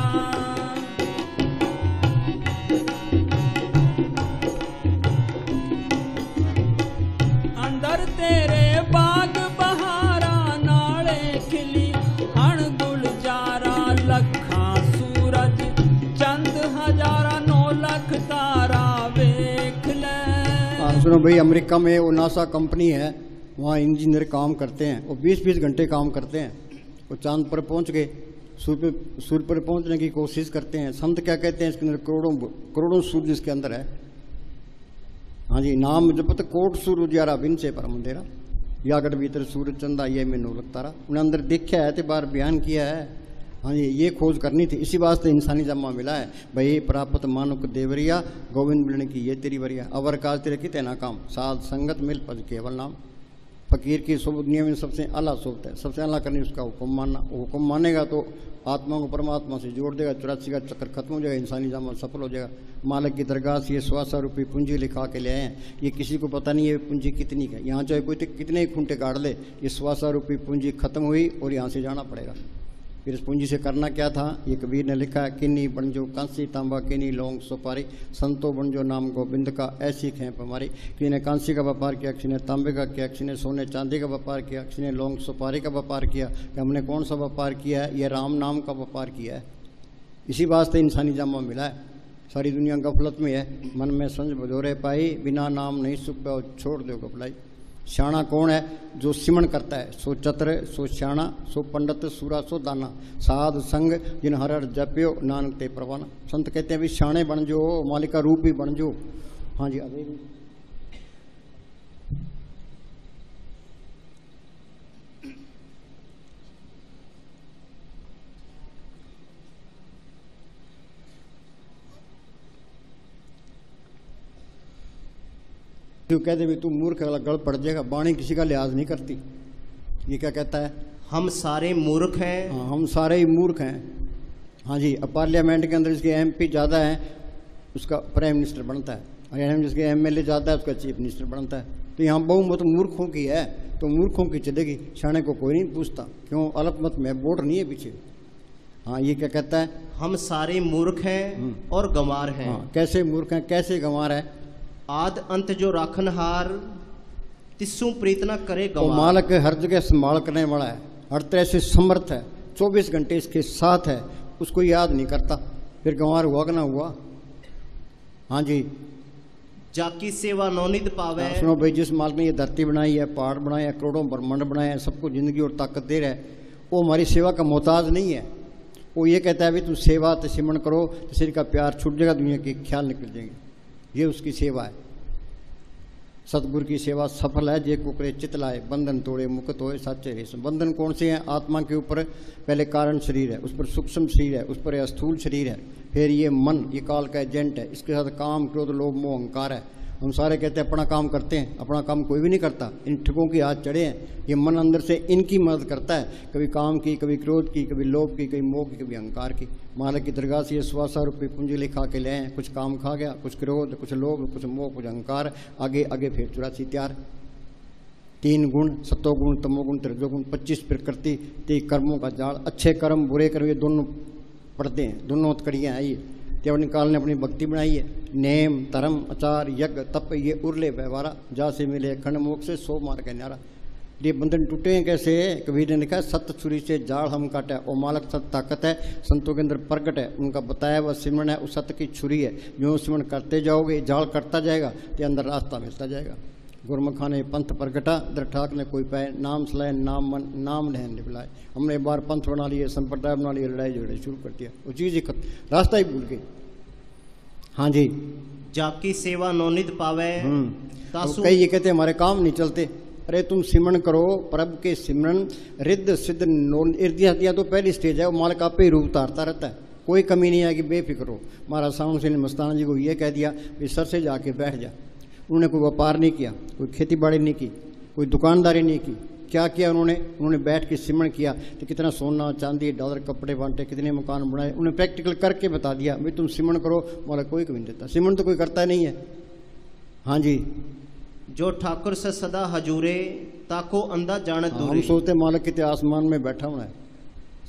अंदर तेरे बाग बहारा, नाले खिली हण गुलजारा। लखा सूरज चंद हजारा, 9 लख तारा वेख ले। सुनो भाई, अमेरिका में वो नासा कंपनी है, वहाँ इंजीनियर काम करते हैं, वो 20-20 घंटे काम करते हैं। वो चांद पर पहुँच गए, सूर्य पर पहुँचने की कोशिश करते हैं। संत क्या कहते हैं, इसके अंदर करोड़ों सूर्य इसके अंदर है। हाँ जी, नाम जपत कोट सूर्य उजियारा, बिन से परम अंधेरा। यागढ़ भीतर सूर्य चंदा, ये में 9 लख तारा। उन्हें अंदर देखा है तो बार बयान किया है। हाँ जी, ये खोज करनी थी, इसी वास्ते इंसानी जम्मा मिला है। भाई प्राप्त मानुक देवरिया, गोविंद मिलने की ये तेरी वरिया। अवर काज तेरे किते ना काम, साध संगत मिल पद केवल नाम। फकीर की शुभ दुनिया में सबसे आला सोचता है, सबसे आला करनी उसका हुक्म मानना। हुक्म मानेगा तो आत्मा को परमात्मा से जोड़ देगा, 84 का चक्कर खत्म हो जाएगा, इंसानी जामा सफल हो जाएगा। मालिक की दरगाह से ये 100 रूपये पूंजी लिखा के ले आए हैं। ये किसी को पता नहीं है पूंजी कितनी है। यहाँ चाहे कोई कितने ही खूंटे काट ले, ये 100 रूपये पूंजी खत्म हुई और यहाँ से जाना पड़ेगा। फिर इस पूंजी से करना क्या था, ये कबीर ने लिखा है, किन्नी बनजो कांसी तांबा, किन्नी लौंग सुपारी, संतो बनजो नाम गोविंद का, ऐसी खेप हमारी। किसी ने कांसी का व्यापार किया, किसी ने तांबे का किया, किसी ने सोने चांदी का व्यापार किया, किसी ने लौंग सुपारी का व्यापार किया। कि हमने कौन सा व्यापार किया है, ये राम नाम का व्यापार किया है। इसी वास्ते इंसानी जामा मिला है। सारी दुनिया गफलत में है, मन में संज बजोरे पाई, बिना नाम नहीं सुख पाओ, छोड़ दो गफलाई। श्याणा कौन है, जो सिमरण करता है, सो चतुर, सो श्याणा, सो पंडित, सूरा, सो दाना। साध संग जिन हर हर जप्यो, नानक ते परवाना। संत कहते हैं भी श्याणे बन जो, मालिक का रूप ही बन जो। हाँ जी, अभी जो कहते भी तू मूर्ख वाला गल पड़ जाएगा, वाणी किसी का लिहाज नहीं करती। ये क्या कहता है, हम सारे मूर्ख हैं। हाँ, हम सारे ही मूर्ख हैं। हाँ जी, अब पार्लियामेंट के अंदर जिसके MP ज़्यादा है उसका प्राइम मिनिस्टर बनता है, हरियाणा में जिसके MLA ज़्यादा है उसका चीफ मिनिस्टर बनता है। तो यहाँ बहुमत मूर्खों की है, तो मूर्खों की चलेगी, शाणे को कोई नहीं पूछता। क्यों? अल्पमत में वोट नहीं है पीछे। हाँ, ये क्या कहता है? हम सारे मूर्ख हैं और गंवार हैं। हाँ, कैसे मूर्ख हैं, कैसे गंवार है? आद अंत जो राखनहार, तिस्सु प्रीत न करे वो गंवार। मालक हर जगह संभाल करने वाला है, हर तरह से समर्थ है, 24 घंटे इसके साथ है, उसको याद नहीं करता, फिर गंवार हुआ कि ना हुआ? हाँ जी। जाकी सेवा नौनिध पावे। सुनो भाई, जिस मालिक ने ये धरती बनाई है, पहाड़ बनाए हैं, करोड़ों ब्रह्मांड बनाए हैं, सबको जिंदगी और ताकत दे रहा है, वो हमारी सेवा का मोहताज नहीं है। वो ये कहता है भाई तुम सेवा तो सिमरण करो तो शरीर का प्यार छूट जाएगा, दुनिया के ख्याल निकल जाएंगे। ये उसकी सेवा है। सतगुरु की सेवा सफल है, जे को करे चित लाए, बंधन तोड़े मुक्त होए साचे रेशम। बंधन कौन से हैं? आत्मा के ऊपर पहले कारण शरीर है, उस पर सूक्ष्म शरीर है, उस पर स्थूल शरीर है, फिर ये मन, ये काल का एजेंट है, इसके साथ काम क्रोध लोभ मोह अहंकार है। हम सारे कहते हैं अपना काम करते हैं, अपना काम कोई भी नहीं करता, इन ठगों की हाथ चढ़े हैं। ये मन अंदर से इनकी मदद करता है, कभी काम की, कभी क्रोध की, कभी लोभ की, कभी मोह की, कभी अहंकार की। मालिक की दरगाह से ये 125 रुपये पूंजी लिखा के ले आए, कुछ काम खा गया, कुछ क्रोध, कुछ लोभ, कुछ मोह, कुछ अहंकार, आगे आगे फिर 84 तैयार। 3 गुण, सतोगुण, तमोगुण, त्रिजोगुण, 25 प्रकृति, 30 कर्मों का जाल। अच्छे कर्म बुरे कर्म ये दोनों पढ़ते हैं, दोनों हथकड़ियाँ हैं। ये त्यावनी काल ने अपनी भक्ति बनाई है। नेम, धर्म, आचार, यज्ञ, तप, ये उरले व्यवहारा, जा से मिले खंड मोक्ष से 100 मार के न्यारा। ये बंधन टूटे हैं कैसे? कबीर ने लिखा, सत्य छुरी से जाल हम काटा है। वो मालक सत्य ताकत है, संतों के अंदर प्रकट है, उनका बताया वह सिमरण है, उस सत्य की छुरी है। जो सिमरण करते जाओगे, जाल कटता जाएगा, तो अंदर रास्ता मिलता जाएगा। गुरमुखा ने पंथ प्रगटा, दर ठाक ने कोई पाए, नाम सलाए नाम मन, नाम लहन निपलाए। हमने एक बार पंथ बना लिए, संप्रदाय बना लिए, लड़ाई झगड़े शुरू कर दिया, वो चीज़ ही रास्ता ही भूल गए। हाँ जी। जाकी सेवा नौनिध पावे। तासु कई ये कहते हैं हमारे काम नहीं चलते। अरे तुम सिमरण करो, प्रभु के सिमरण रिद्ध सिद्ध नौन इर्दिया तो पहली स्टेज है, वो मालिक आप पे ही रूप उतारता रहता है, कोई कमी नहीं आएगी, बेफिक्र हो। महाराज साउंड सिंह मस्ताना जी को ये कह दिया कि सर से जाके बैठ जा। उन्होंने कोई व्यापार नहीं किया, कोई खेती बाड़ी नहीं की, कोई दुकानदारी नहीं की, क्या किया उन्होंने बैठ के सिमरण किया। तो कितना सोना चांदी डॉलर कपड़े बांटे, कितने मकान बनाए, उन्हें प्रैक्टिकल करके बता दिया भाई तुम सिमरण करो, माला कोई कभी नहीं देता। सिमरण तो कोई करता नहीं है। हाँ जी। जो ठाकुर से सदा हजूरे, ताको अंधा जानत दूरे। हम सोचते मालिक कितने आसमान में बैठा हुआ है,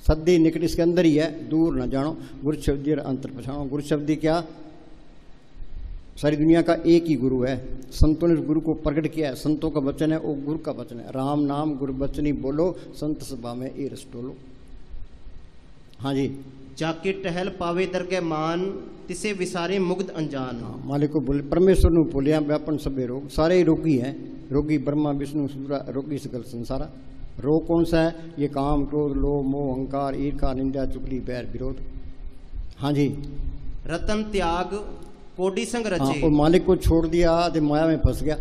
सद्दी निकट इसके अंदर ही है, दूर न जानो। गुरु शब्दी अंतर पछाणो। गुरु शब्दी क्या? सारी दुनिया का एक ही गुरु है। संतों ने गुरु को प्रकट किया है, संतों का वचन है, वो गुरु का वचन है। राम नाम गुरु बचनी बोलो, संत सभा में ए रस टोलो। हाँ जी। जाके टहल पावे दर के मान, तिसे विसारे मुग्ध अनजान। हाँ, मालिक को बोले, परमेश्वर ने बोलिया व्यापन सबे रोग, सारे ही रोगी हैं। रोगी ब्रह्मा विष्णु सूरा, रोगी सकल संसारा। रोग कौन सा है? ये काम क्रोध लोभ मोह अहंकार ईर्ष्या निंदा चुगली बैर विरोध। हाँ जी। रतन त्याग कोडी संग रचे। हाँ, और मालिक को छोड़ दिया तो माया में फंस गया।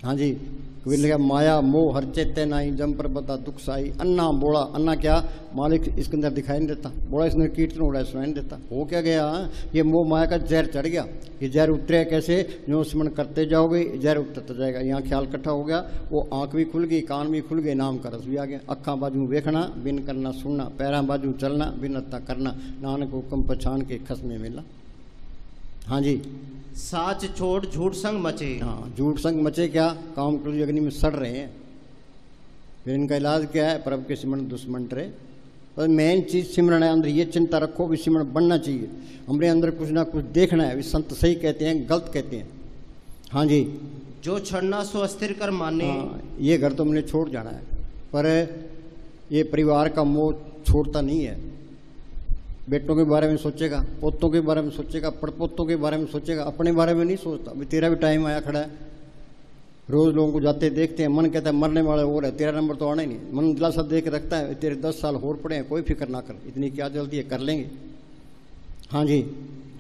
हाँ जी। कबीर ने कहा माया मोह हर चैत्य नाई, जम पर बता दुख साई। अन्ना बोला, अन्ना क्या? मालिक इसके अंदर दिखाई नहीं देता, बोला इसने कीर्तन उड़ा सुनाई नहीं देता। हो क्या गया? ये मोह माया का जहर चढ़ गया। ये जहर उतरे कैसे? जो स्मरण करते जाओगे जहर उतरता जाएगा। यहाँ ख्याल इकट्ठा हो गया, वो आंख भी खुल गई, कान भी खुल गए, नाम का रस भी आ गया। अखा बाजू देखना बिन करना सुनना, पैरा बाजू चलना बिन अत्ता करना, नानक हुक्म पहचान के खस में मिलना। हाँ जी। साच छोड़ झूठ संग मचे। हाँ, झूठ संग मचे क्या? काम क्रोध अग्नि में सड़ रहे हैं। फिर इनका इलाज क्या है? प्रभु के सिमरण दुश्मन रहे। पर मेन चीज सिमरण है। अंदर ये चिंता रखो भी सिमरण बनना चाहिए, हमारे अंदर कुछ ना कुछ देखना है। संत सही कहते हैं, गलत कहते हैं। हाँ जी। जो छड़ना सो अस्थिर कर माने। हाँ, ये घर तो हमने छोड़ जाना है, पर ये परिवार का मोह छोड़ता नहीं है। बेटों के बारे में सोचेगा, पोतों के बारे में सोचेगा, पड़पोतों के बारे में सोचेगा, अपने बारे में नहीं सोचता। अभी तेरा भी टाइम आया खड़ा है। रोज लोगों को जाते देखते हैं, मन कहता है मरने वाले और है, तेरा नंबर तो आना ही नहीं। मन दिलासा दे के रखता है, तेरे 10 साल और पड़े हैं, कोई फिक्र ना कर, इतनी क्या जल्दी है, कर लेंगे। हाँ जी।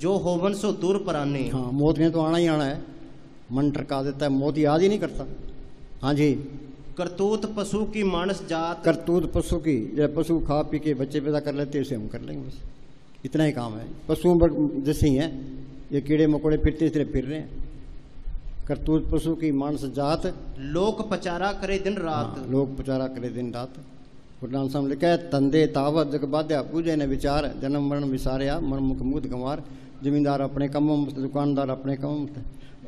जो होवन सो दूर पर आने। हाँ, मौत ने तो आना ही आना है। मन टरका देता है, मौत याद ही नहीं करता। हाँ जी। करतूत पशु की मानस जात। करतूत पशु की, जब पशु खा पी के बच्चे पैदा कर लेते हैं, उसे हम कर लेंगे, बस इतना ही काम है। पशुओं पर जैसे ही हैं, ये कीड़े मकोड़े फिरते इस तरह फिर रहे हैं। करतूत पशु की मानस जात, लोक पचारा करे दिन रात। हाँ, लोक पचारा करे दिन रात। गुरु नानक साहब ने लिखा है, तंदे तावत जग बाध्या, पूजे न विचार, जन्म मरण विसारया, मन मुख मुद गंवार। जमींदार अपने कमों में, दुकानदार अपने कमों में।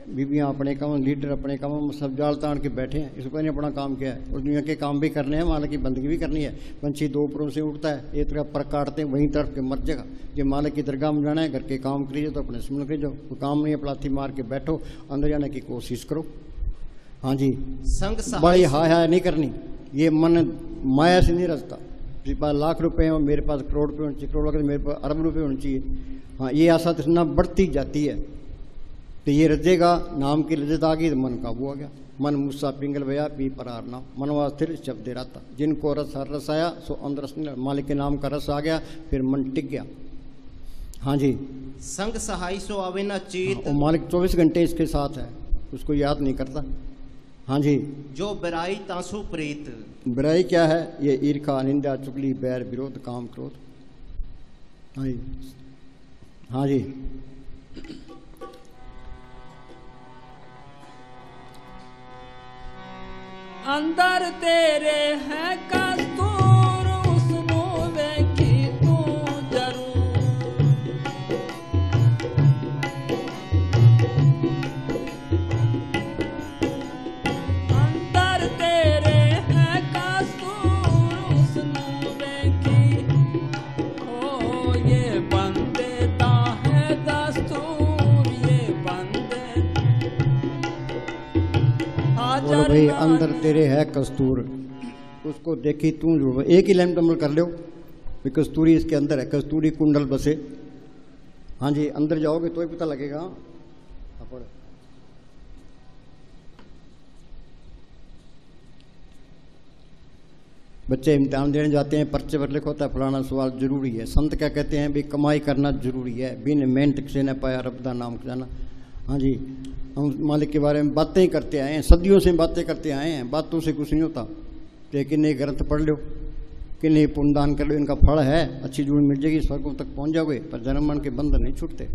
बीबियाँ अपने काम, लीडर अपने काम, सब जाल तान के बैठे हैं। इसको नहीं अपना काम किया है और दुनिया के काम भी करने हैं, मालिक की बंदगी भी करनी है। पंछी दो ऊपरों से उड़ता है, एक तरफ पर काटते हैं, वहीं तरफ के मर जाएगा। ये मालिक की दरगाह में जाना है, घर के काम करिए तो अपने सुन के जाओ, कोई काम नहीं है पलाथी मार के बैठो, अंदर जाने की कोशिश करो। हाँ जी, बड़ी हाय नहीं करनी, ये मन माया से नहीं रचता। मेरे पास लाख रुपए हैं, मेरे पास करोड़ रुपये होने चाहिए, करोड़ का मेरे पास अरब रुपये होने चाहिए। हाँ, ये आशा तृष्णा बढ़ती जाती है तो ये रजेगा, नाम की लज्जत आ गई तो मन काबू आ गया। मन मुस्सा पिंगल भया पी परार नाम, मनवा स्थिर शब्द रहता। जिनको रस हर रस आया सो अंदर रस नहीं, मालिक के नाम का रस आ गया, फिर मन टिक गया। हाँ जी, संग सहाय सो आवे ना चेत, और मालिक 24 घंटे इसके साथ है, उसको याद नहीं करता। हाँ जी, जो बिराई तांसु प्रीत, बुराई क्या है? ये ईर्खा, निंदा, चुगली, बैर, विरोध, काम, क्रोध। हाँ जी, हाँ जी, अंदर तेरे है कस्तूर, उसनो देखी तू जरूर। अंदर तेरे है कस्तूर, उसनो देखी, ओ ये बंदे ता है दस्तूर, ये बंदे बोलो भाई, अंदर तेरे है कस्तूर, उसको देखी तू जरूर। एक ही लाइन अमल कर लो भी कस्तूरी इसके अंदर है, कस्तूरी कुंडल बसे। हाँ जी, अंदर जाओगे तो ही पता लगेगा। अपन बच्चे इम्तिहान देने जाते हैं, पर्चे पर लिखा होता है फलाना सवाल जरूरी है। संत क्या कहते हैं? भी कमाई करना जरूरी है, बिन मेहनत से न पाया रब दा नाम खजाना। हाँ जी, हम मालिक के बारे में बातें ही करते आए हैं, सदियों से बातें करते आए हैं, बातों से कुछ नहीं होता। लेकिन ये ग्रंथ पढ़ लो, कि नहीं पुण्यदान कर लो, इनका फल है, अच्छी जुड़ी मिल जाएगी, स्वर्गों तक पहुंच जाओगे, पर जन्म मरण के बंधन नहीं छूटते।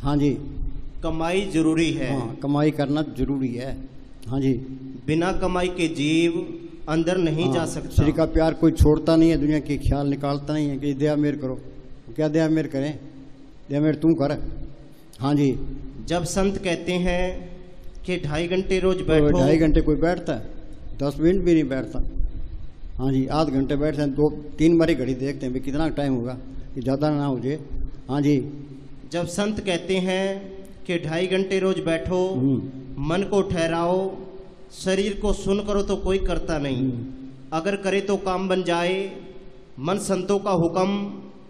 हाँ जी, कमाई जरूरी है। हाँ, कमाई करना जरूरी है। हाँ जी, बिना कमाई के जीव अंदर नहीं जा सकता। श्री का प्यार कोई छोड़ता नहीं है, दुनिया के ख्याल निकालता नहीं है कि दया मेर करो। क्या दया मेर करें? दया मेर तुम कर। हाँ जी, जब संत कहते हैं कि 2.5 घंटे रोज बैठो, 2.5 घंटे कोई बैठता है? 10 मिनट भी नहीं बैठता। हाँ जी, आध घंटे बैठते हैं, 2-3 बारी घड़ी देखते हैं भी कितना टाइम होगा, कि ज़्यादा ना हो जाए। हाँ जी, जब संत कहते हैं कि 2.5 घंटे रोज बैठो, मन को ठहराओ, शरीर को सुन करो तो कोई करता नहीं, अगर करे तो काम बन जाए, मन संतों का हुक्म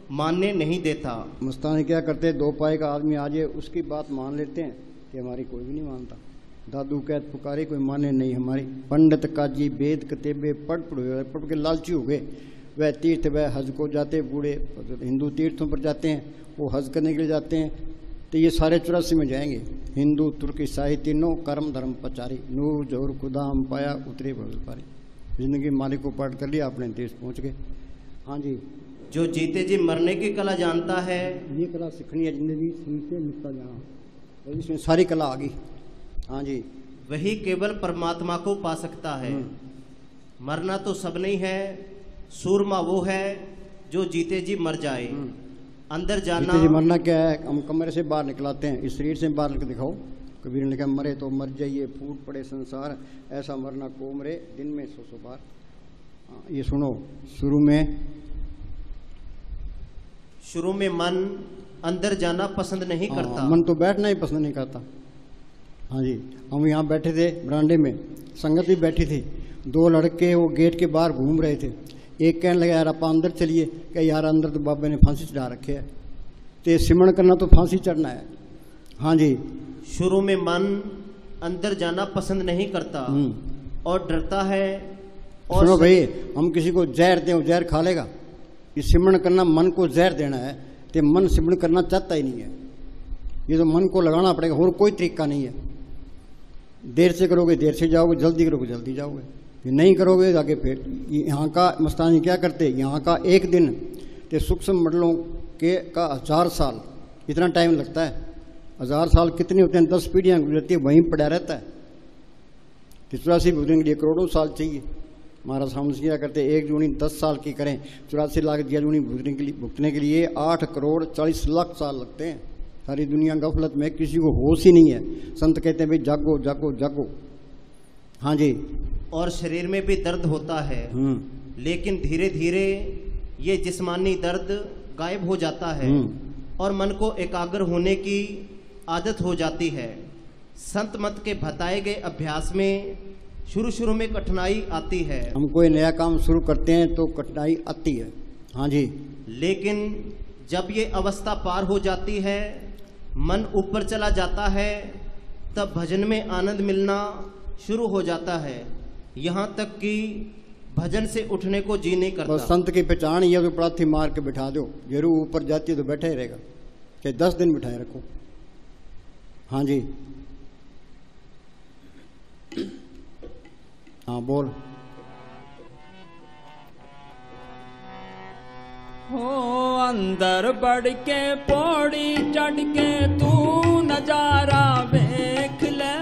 मानने नहीं देता। मस्तानी क्या करते, 2 पाए का आदमी आ जाए उसकी बात मान लेते हैं कि हमारी कोई भी नहीं मानता। दादू कहत पुकारे कोई माने नहीं हमारी। पंडित काजी वेद कतेबे पढ़ के लालची हो गए। वह तीर्थ वह हज को जाते, बूढ़े हिंदू तीर्थों पर जाते हैं, वो हज करने के लिए जाते हैं। तो ये सारे 84 में जाएंगे। हिंदू तुर्क ईसाई तीनों कर्म धर्म पचारी, नूर जोर खुदाम पाया उतरे बदल पारी। जिंदगी मालिक को पाठ कर लिया, अपने देश पहुँच गए। हाँ जी, जो जीते जी मरने की कला जानता है, ये कला सीखनी है जिंदगी, सीखते निकल जाना, और इसमें सारी कला आ गई। हाँ जी, वही केवल परमात्मा को पा सकता है। मरना तो सब नहीं है, सूरमा वो है जो जीते जी मर जाए। अंदर जाना, जीते जी मरना क्या है? हम कमरे से बाहर निकलाते हैं, इस शरीर से बाहर निकल दिखाओ। कबीर ने लिखा, मरे तो मर जाइए, फूट पड़े संसार, ऐसा मरना को मरे, दिन में 100 बार। ये सुनो, शुरू में मन अंदर जाना पसंद नहीं करता। मन तो बैठना ही पसंद नहीं करता। हाँ जी, हम यहाँ बैठे थे बरामदे में, संगत भी बैठी थी। 2 लड़के वो गेट के बाहर घूम रहे थे। एक कहने लगा, यार आप अंदर चलिए। क्या यार, अंदर तो बाबा ने फांसी चढ़ा रखे है, तो सिमरण करना तो फांसी चढ़ना है। हाँ जी, शुरू में मन अंदर जाना पसंद नहीं करता और डरता है। और सुनो भाई, हम किसी को जहर दें, जहर खा लेगा। ये सिमरण करना मन को जहर देना है, तो मन सिमरण करना चाहता ही नहीं है। ये तो मन को लगाना पड़ेगा, और कोई तरीका नहीं है। देर से करोगे देर से जाओगे, जल्दी करोगे जल्दी जाओगे, ये नहीं करोगे आगे फिर। यहाँ का मस्तानी क्या करते, यहाँ का एक दिन तो सूक्ष्म मंडलों के का 1000 साल इतना टाइम लगता है। 1000 साल कितने होते हैं? 10 पीढ़ियाँ गुजरती है, वहीं पड़ा रहता है। 84 भुगतने के लिए करोड़ों साल चाहिए। महाराज सामने क्या करते, 1 जूनी 10 साल की करें, 84 लाख दिया जूनी भुगतने के लिए 8 करोड़ 40 लाख साल लगते हैं। सारी दुनिया गफलत में, किसी को होश ही नहीं है। संत कहते हैं भाई जागो जागो जागो। हाँ जी। और शरीर में भी दर्द होता है, लेकिन धीरे धीरे ये जिस्मानी दर्द गायब हो जाता है और मन को एकाग्र होने की आदत हो जाती है। संत मत के बताए गए अभ्यास में शुरू में कठिनाई आती है। हम कोई नया काम शुरू करते हैं तो कठिनाई आती है। हाँ जी। लेकिन जब ये अवस्था पार हो जाती है, मन ऊपर चला जाता है, तब भजन में आनंद मिलना शुरू हो जाता है। यहाँ तक कि भजन से उठने को जी नहीं करता। बस संत की पहचान ये तो प्रार्थी मार के बिठा दो, जरूर ऊपर जाती है तो बैठा ही रहेगा, चाहे 10 दिन बिठाए रखो। हाँ जी। हाँ बोल। हो अंदर बढ़ के पौड़ी चढ़ के तू नजारा देख ले,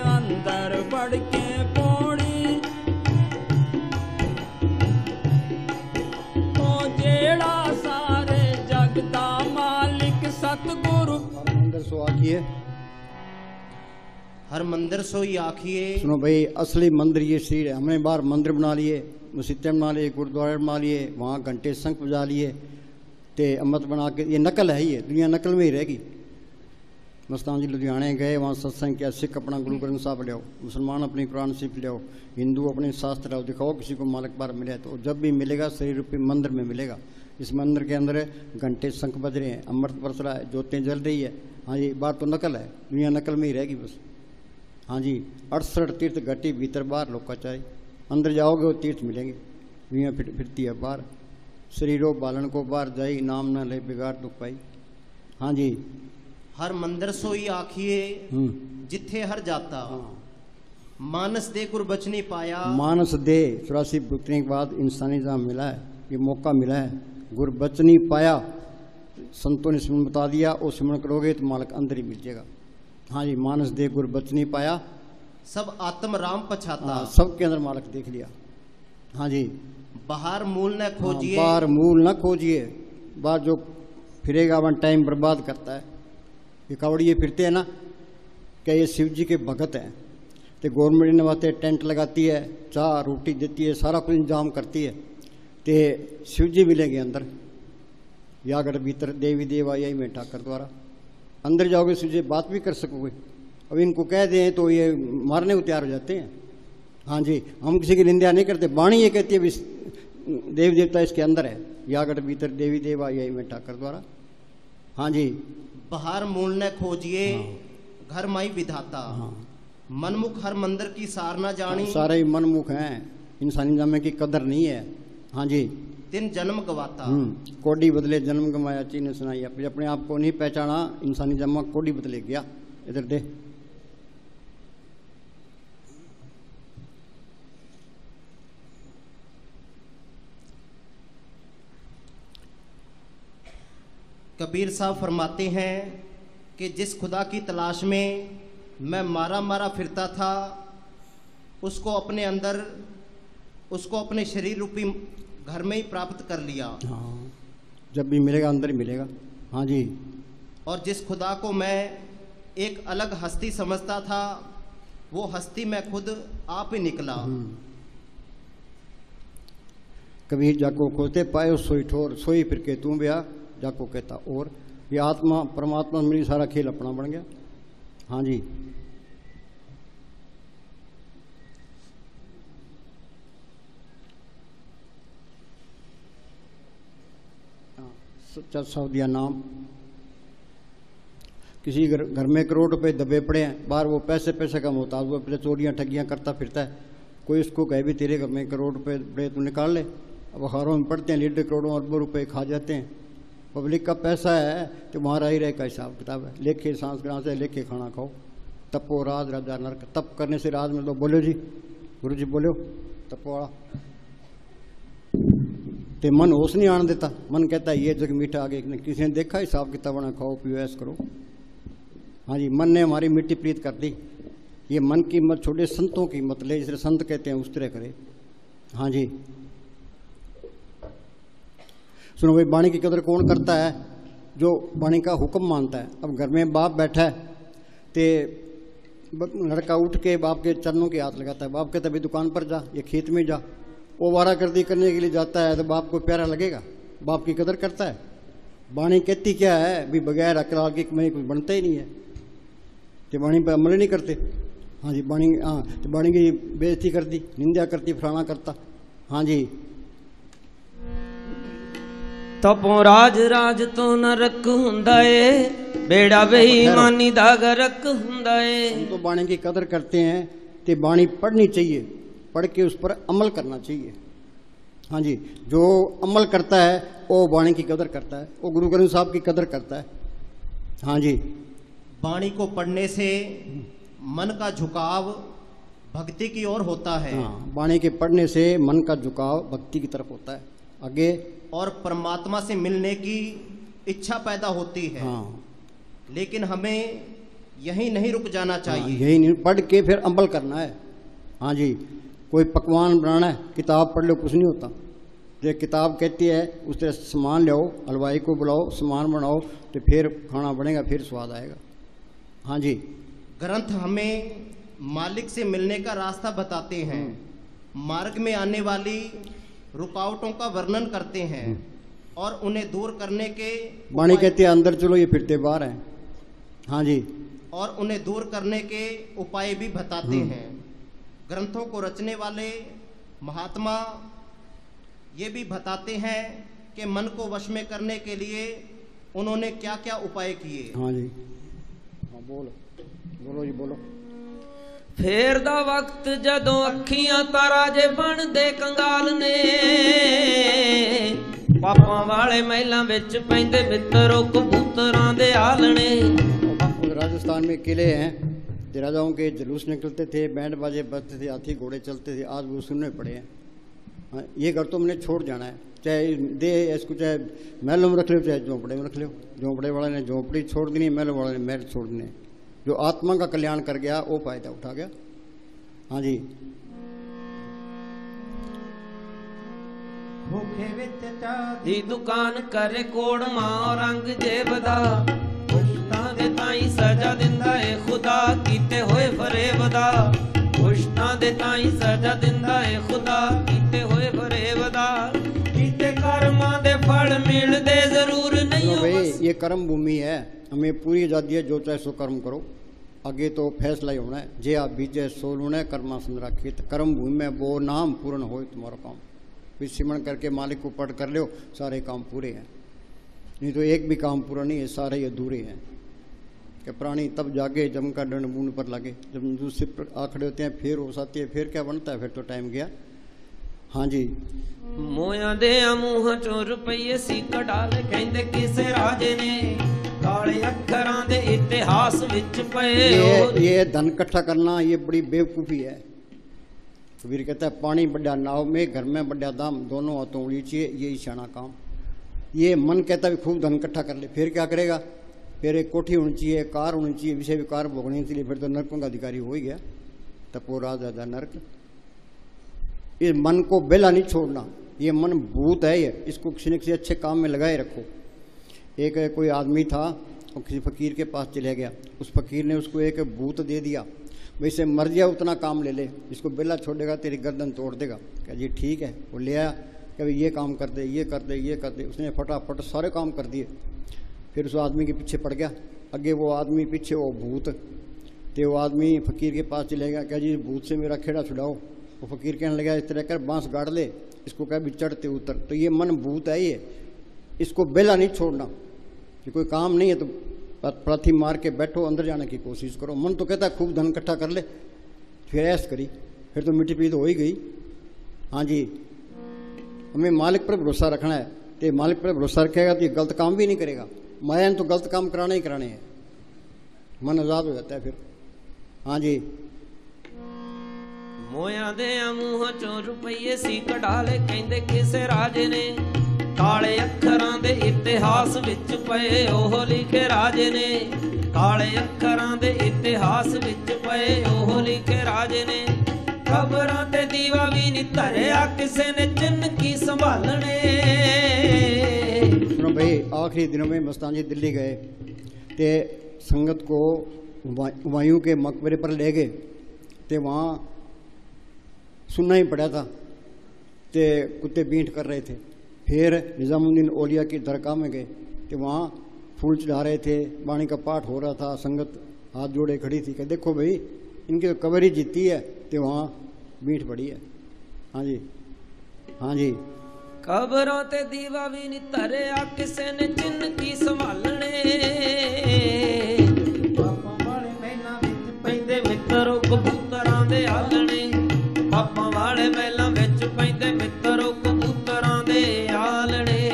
अंदर बढ़ के पौड़ी तो जेड़ा सारे जग दा मालिक सतगुरु। अंदर सो आखिए, हर मंदिर सोई आखिए। सुनो भाई, असली मंदिर ये शरीर है। हमने बाहर मंदिर बना लिए, मस्जिदें बना लिए, गुरुद्वारे बना लिए, वहाँ घंटे शंख बजा लिए, ते अमृत बना के, ये नकल है, ये दुनिया नकल में ही रहेगी। मस्तान जी लुधियाने गए, वहाँ सत्संग किया, सिख अपना गुरु ग्रंथ साहब ले आओ, मुसलमान अपनी कुरान शरीफ ले आओ, हिंदू अपने शास्त्र लाओ, दिखाओ किसी को मालिक बार मिले तो जब भी मिलेगा शरीर रूपी मंदिर में मिलेगा। इस मंदिर के अंदर घंटे शंख बज रहे हैं, अमृत बरस रहा है, ज्योतें जल रही है। हाँ जी, बात तो नकल है, दुनिया नकल में ही रहेगी बस। हाँ जी। 68 तीर्थ घटी भीतर बाहर लोकाचारी, अंदर जाओगे वो तीर्थ मिलेंगे। दुनिया फिरती है बाहर, शरीरों बालन को बाहर जाई, नाम न ले बिगाड़ दुख पाई। हाँ जी। हर मंदिर सोई आखिए जिथे हर जाता, मानस दे गुरबचनी पाया। मानस दे 84 भुगतने के बाद इंसानी जहाँ मिला है, ये मौका मिला है, गुरबचनी पाया। संतों ने सिमरन बता दिया, वो सिमरन करोगे तो मालिक अंदर ही मिल जाएगा। हाँ जी। मानस दे गुरबचनी पाया, सब आत्म राम पछाता। हाँ, सबके अंदर मालिक देख लिया। हाँ जी। बाहर मूल न खोजिए। बाहर मूल न खोजिए, बाहर जो फिरेगा वन टाइम बर्बाद करता है। ये कावड़िए फिरते हैं ना, क्या ये शिव जी के भगत हैं, तो गवर्नमेंट ने वास्ते टेंट लगाती है, चाह रोटी देती है, सारा कुछ इंतजाम करती है, तो शिव जी मिलेंगे अंदर, यागढ़ भीतर देवी देव आई में ठाकर द्वारा। अंदर जाओगे शिव जी बात भी कर सकोगे। अब इनको कह दें तो ये मारने को तैयार हो जाते हैं। हाँ जी। हम किसी की निंदा नहीं करते, वाणी ये कहती है देव देवता इसके अंदर है, यागढ़ भीतर देवी देव आई में ठाकर द्वारा। हाँ जी। बाहर मूल न खोजिए। हाँ। घर माई विधाता। हाँ। मनमुख हर मंदिर की सारना जानी। सारे मनमुख हैं, इंसानी जन्म की कदर नहीं है। हाँ जी। दिन जन्म गवाता। कोडी बदले जन्म गवाया चीन सुनाई। अपने आप को नहीं पहचाना, इंसानी जन्म कोडी बदले गया। इधर दे। कबीर साहब फरमाते हैं कि जिस खुदा की तलाश में मैं मारा मारा फिरता था, उसको अपने अंदर, उसको अपने शरीर रूपी घर में ही प्राप्त कर लिया। हाँ, जब भी मिलेगा अंदर ही मिलेगा। हाँ जी। और जिस खुदा को मैं एक अलग हस्ती समझता था, वो हस्ती मैं खुद आप ही निकला। कबीर जाको खोते पायो सोई ठोर, सोई फिर के तू ब्याह, जाको कहता और। ये आत्मा परमात्मा मेरी सारा खेल अपना बन गया। हाँ जी। सच्चा सब दिया नाम। किसी घर में करोड़ रुपए दबे पड़े हैं, बाहर वो पैसे का मोहताज, वो पहले चोरियां ठगियां करता फिरता है। कोई उसको कहे भी तेरे घर में करोड़ रुपए बड़े तू निकाल ले। अब अखबारों में पढ़ते हैं लीडर करोड़ों अरबों रुपए खा जाते हैं। पब्लिक का पैसा है तो वहाँ रही रहे का हिसाब किताब है। लेखे सांस ग्रां से लेखे खाना खाओ, तपो राज राजा नरक। तप करने से राज में तो बोलो जी, गुरु जी बोलो तपो वाला। तो मन होश नहीं आने देता, मन कहता है ये जग मीठा आगे किसी ने देखा हिसाब किताब बना, खाओ पियो ऐस करो। हाँ जी। मन ने हमारी मिट्टी प्रीत कर दी। ये मन की मत छोटे, संतों की मत ले, जिसे संत कहते हैं उस तरह करे। हाँ जी। सुनो भाई, वाणी की कदर कौन करता है? जो वाणी का हुक्म मानता है। अब घर में बाप बैठा है तो लड़का उठ के बाप के चरणों के हाथ लगाता है, बाप कहता है भाई दुकान पर जा या खेत में जा, वो वारागर्दी करने के लिए जाता है तो बाप को प्यारा लगेगा, बाप की कदर करता है। वाणी कहती क्या है भी बगैर अकल के मैं कुछ बनता ही नहीं है, तो वाणी पर अमल नहीं करते। हाँ जी वाणी, हाँ तो वाणी की बेइज्जती करती, निंदा करती, फलाना करता। हाँ जी तपों राज राज तो नरक हुंदा है, बेड़ा बेईमानी दा गरक हुंदा है। हम तो वाणी की कदर करते हैं तो वाणी पढ़नी चाहिए, पढ़ के उस पर अमल करना चाहिए। हाँ जी जो अमल करता है वो वाणी की कदर करता है, वो गुरु ग्रंथ साहब की कदर करता है। हाँ जी वाणी को पढ़ने से मन का झुकाव भक्ति की ओर होता है। हाँ वाणी के पढ़ने से मन का झुकाव भक्ति की तरफ होता है आगे, और परमात्मा से मिलने की इच्छा पैदा होती है। हाँ लेकिन हमें यहीं नहीं रुक जाना हाँ, चाहिए। यही नहीं, पढ़ के फिर अमल करना है। हाँ जी कोई पकवान बनाना है, किताब पढ़ लो कुछ नहीं होता। जो किताब कहती है उस तरह सामान ले आओ, हलवाई को बुलाओ, सामान बनाओ तो फिर खाना बनेगा, फिर स्वाद आएगा। हाँ जी ग्रंथ हमें मालिक से मिलने का रास्ता बताते हैं, मार्ग में आने वाली रुकावटों का वर्णन करते हैं और उन्हें दूर करने के वाणी कहती है अंदर चलो ये फिरते बाहर हैं। हाँ जी और उन्हें दूर करने के उपाय भी बताते हैं। ग्रंथों को रचने वाले महात्मा ये भी बताते हैं कि मन को वश में करने के लिए उन्होंने क्या क्या उपाय किए। हाँ जी हाँ बोलो बोलो जी बोलो। फेर दा वक्त जदों अखियां तारा जे बन दे कंगाल ने, पापां वाले महलां विच पैंदे मित्रों कबूतरां दे आलने। राजस्थान में किले हैं, राजाओं के जुलूस निकलते थे, बैंड बाजे बजते थे, हाथी घोड़े चलते थे, आज वो सुनने पड़े हैं। हाँ, ये घर तो मैंने छोड़ जाना है, चाहे दे इसको, चाहे महलों में रख लो चाहे झोंपड़े में रख लो। झोंपड़े वाले ने झोंपड़ी छोड़ देनी, महल वाले ने महल छोड़ देने। जो आत्मा का कल्याण कर गया वो फायदा उठा गया। हाँ जी दी दुकान करे कोड़ मां रंग जेबदा, खुशता दे ताई सजा दिंदा है खुदा, कीते होए फरेबदा। खुशता दे ताई सजा दिंदा है खुदा, कीते होए फरेबदा। कीते कर्मां दे फल मिलदे जरूर नहीं हो। भाई ये कर्म भूमि है, हमें पूरी आजादी है, जो चाहे सो कर्म करो, आगे तो फैसला ही होना है। जे आप बीजे सो लूने कर्मा संराखित, कर्म भूमि में वो नाम पूर्ण हो तुम्हारा काम। फिर सिमरण करके मालिक को पढ़ कर लो, सारे काम पूरे हैं। नहीं तो एक भी काम पूरा नहीं है, सारे अधूरे हैं। कि प्राणी तब जागे जब उनका दंड बूंद पर लगे, जब दूसरे पर आ खड़े होते हैं फिर होश आती है, फिर क्या बनता है, फिर तो टाइम गया। हाँ जी मोया दे मुँह चो रुपये सी कडाले, कहंदे किसे राजे ने काले अखरां दे इतिहास विच पए। ये धन इकट्ठा करना ये बड़ी बेवकूफ़ी है। कबीर कहता है पानी बड़ा नाव में, घर में बड़ा दाम, दोनों हाथों उड़ीचिए, ये ईशाना काम। ये मन कहता है खूब धन इकट्ठा कर ले, फिर क्या करेगा, फिर एक कोठी होनी चाहिए, कार होनी चाहिए, विषय विकार भोगने के लिए, फिर तो नरकों का अधिकारी हो ही गया। तपो राजा नरक। इस मन को बेला नहीं छोड़ना, ये मन भूत है, ये इसको किसी न किसी अच्छे काम में लगाए रखो। एक कोई आदमी था, वो किसी फकीर के पास चले गया, उस फकीर ने उसको एक भूत दे दिया, वैसे मर गया उतना काम ले ले, इसको बेला छोड़ेगा तेरी गर्दन तोड़ देगा। क्या जी ठीक है, वो ले आया, कभी ये काम कर दे, ये कर दे, ये कर दे, उसने फटाफट सारे काम कर दिए। फिर उस आदमी के पीछे पड़ गया, आगे वो आदमी पीछे वो भूत, तो वो आदमी फकीर के पास चले गया, क्या जी भूत से मेरा खेड़ा छुड़ाओ। वो फकीर कहने लगा इस तरह कर बांस गाड़ ले, इसको क्या भी चढ़ते उतर। तो ये मन भूत है, ये इसको बेला नहीं छोड़ना। कि कोई काम नहीं है तो प्राथी मार के बैठो, अंदर जाने की कोशिश करो। मन तो कहता है खूब धन इकट्ठा कर ले, फिर ऐश करी, फिर तो मिट्टी पीट हो ही गई। हाँ जी हमें मालिक पर भरोसा रखना है, तो मालिक पर भरोसा रखेगा तो ये गलत काम भी नहीं करेगा। माया ने तो गलत काम कराने ही कराने हैं, मन आजाद हो जाता है फिर। हाँ जी मोया दे मुँह चो रुपये सी कडाले, कहंदे किसे राजे ने काले अखरां दे इतिहास विच पए। ओह लिखे राजे ने काले अखरां दे इतिहास विच पए, ओह लिखे राजे ने। खबरां ते दीवा भी नहीं धरिया किसे ने, जिन की संभालने। सुनो भाई, आखिरी दिनों में मस्तान जी दिल्ली गए ते संगत को हुमायूं के मकबरे पर ले गए, ते वहाँ सुनना ही पड़ा था, ते कुत्ते बींट कर रहे थे। फिर निज़ामुद्दीन औलिया की दरगाह में गए, तो वहाँ फूल चढ़ा रहे थे, वाणी का पाठ हो रहा था, संगत हाथ जोड़े खड़ी थी कि देखो भाई इनकी तो कबर ही जीती है, तो वहाँ बींट पड़ी है। हाँ जी, हाँ जी। कबरों ते दीवा भी नहीं धरिया, किसे ने चिन्ह की संभालने, पापां वाले महलां विच पैंदे मित्रो कबूतरां दे आलणे, पापां वाले महलां विच पैंदे मित्रो कबूतरां दे आलणे।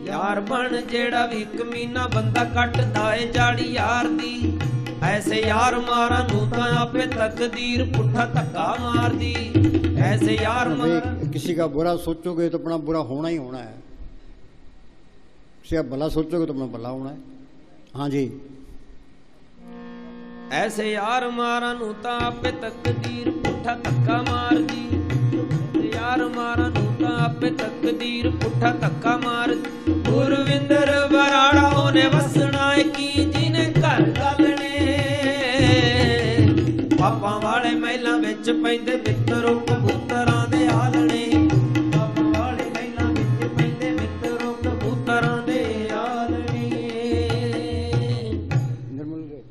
यार बन जेड़ा भी कमीना बंदा कटदा है जाड़ी यार दी, ऐसे यार मारा नू तां आपे तकदीर पुट्ठा धक्का मार दी, ऐसे यार मारा। किसी का बुरा सोचोगे तो अपना बुरा होना ही होना है, किसी का भला सोचोगे तो अपना भला होना है। हाँ जी। ऐसे यार मारा नू तां आपे तकदीर पुट्ठा धक्का मार दी, यार मारा नू तां आपे तकदीर पुट्ठा धक्का मार दी। गुरविंदर बराड़ा ओने वसना की जिने घर गलने, पापां वाले महलां विच पैंदे मित्रो कबूतरां दे आलणे, पापां वाले महलां विच पैंदे मित्रो कबूतरां दे आलणे। निर्मल रे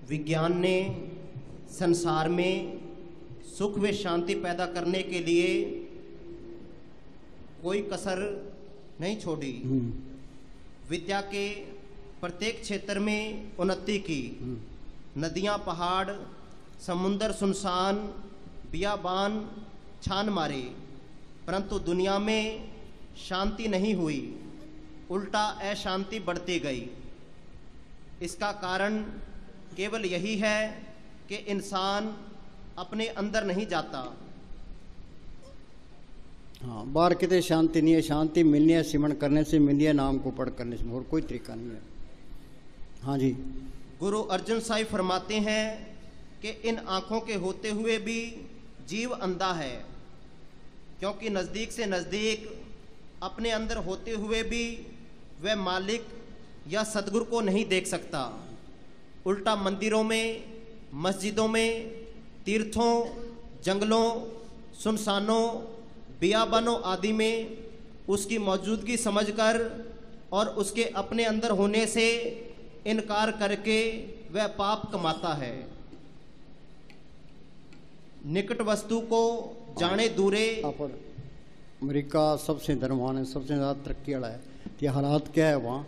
विज्ञान ने संसार में सुख व शांति पैदा करने के लिए कोई कसर नहीं छोड़ी। विद्या के प्रत्येक क्षेत्र में उन्नति की। नदियां, पहाड़, समुंदर सुनसान, बियाबान छान मारे, परंतु दुनिया में शांति नहीं हुई, उल्टा अशांति बढ़ती गई। इसका कारण केवल यही है कि इंसान अपने अंदर नहीं जाता। हाँ, बाहर कितने शांति नहीं है, शांति मिलनी है सिमरण करने से, मिलनी है नाम को पढ़ करने से, और कोई तरीका नहीं है। हाँ जी। गुरु अर्जुन साहिब फरमाते हैं कि इन आँखों के होते हुए भी जीव अंधा है, क्योंकि नज़दीक से नज़दीक अपने अंदर होते हुए भी वह मालिक या सदगुरु को नहीं देख सकता। उल्टा मंदिरों में, मस्जिदों में, तीर्थों, जंगलों, सुनसानों, बियाबानों आदि में उसकी मौजूदगी समझकर और उसके अपने अंदर होने से इनकार करके वह पाप कमाता है। निकट वस्तु को जाने दूरे। अमेरिका सबसे धर्मवान है, सबसे ज़्यादा तरक्की वाला है, ये हालात क्या है वहाँ?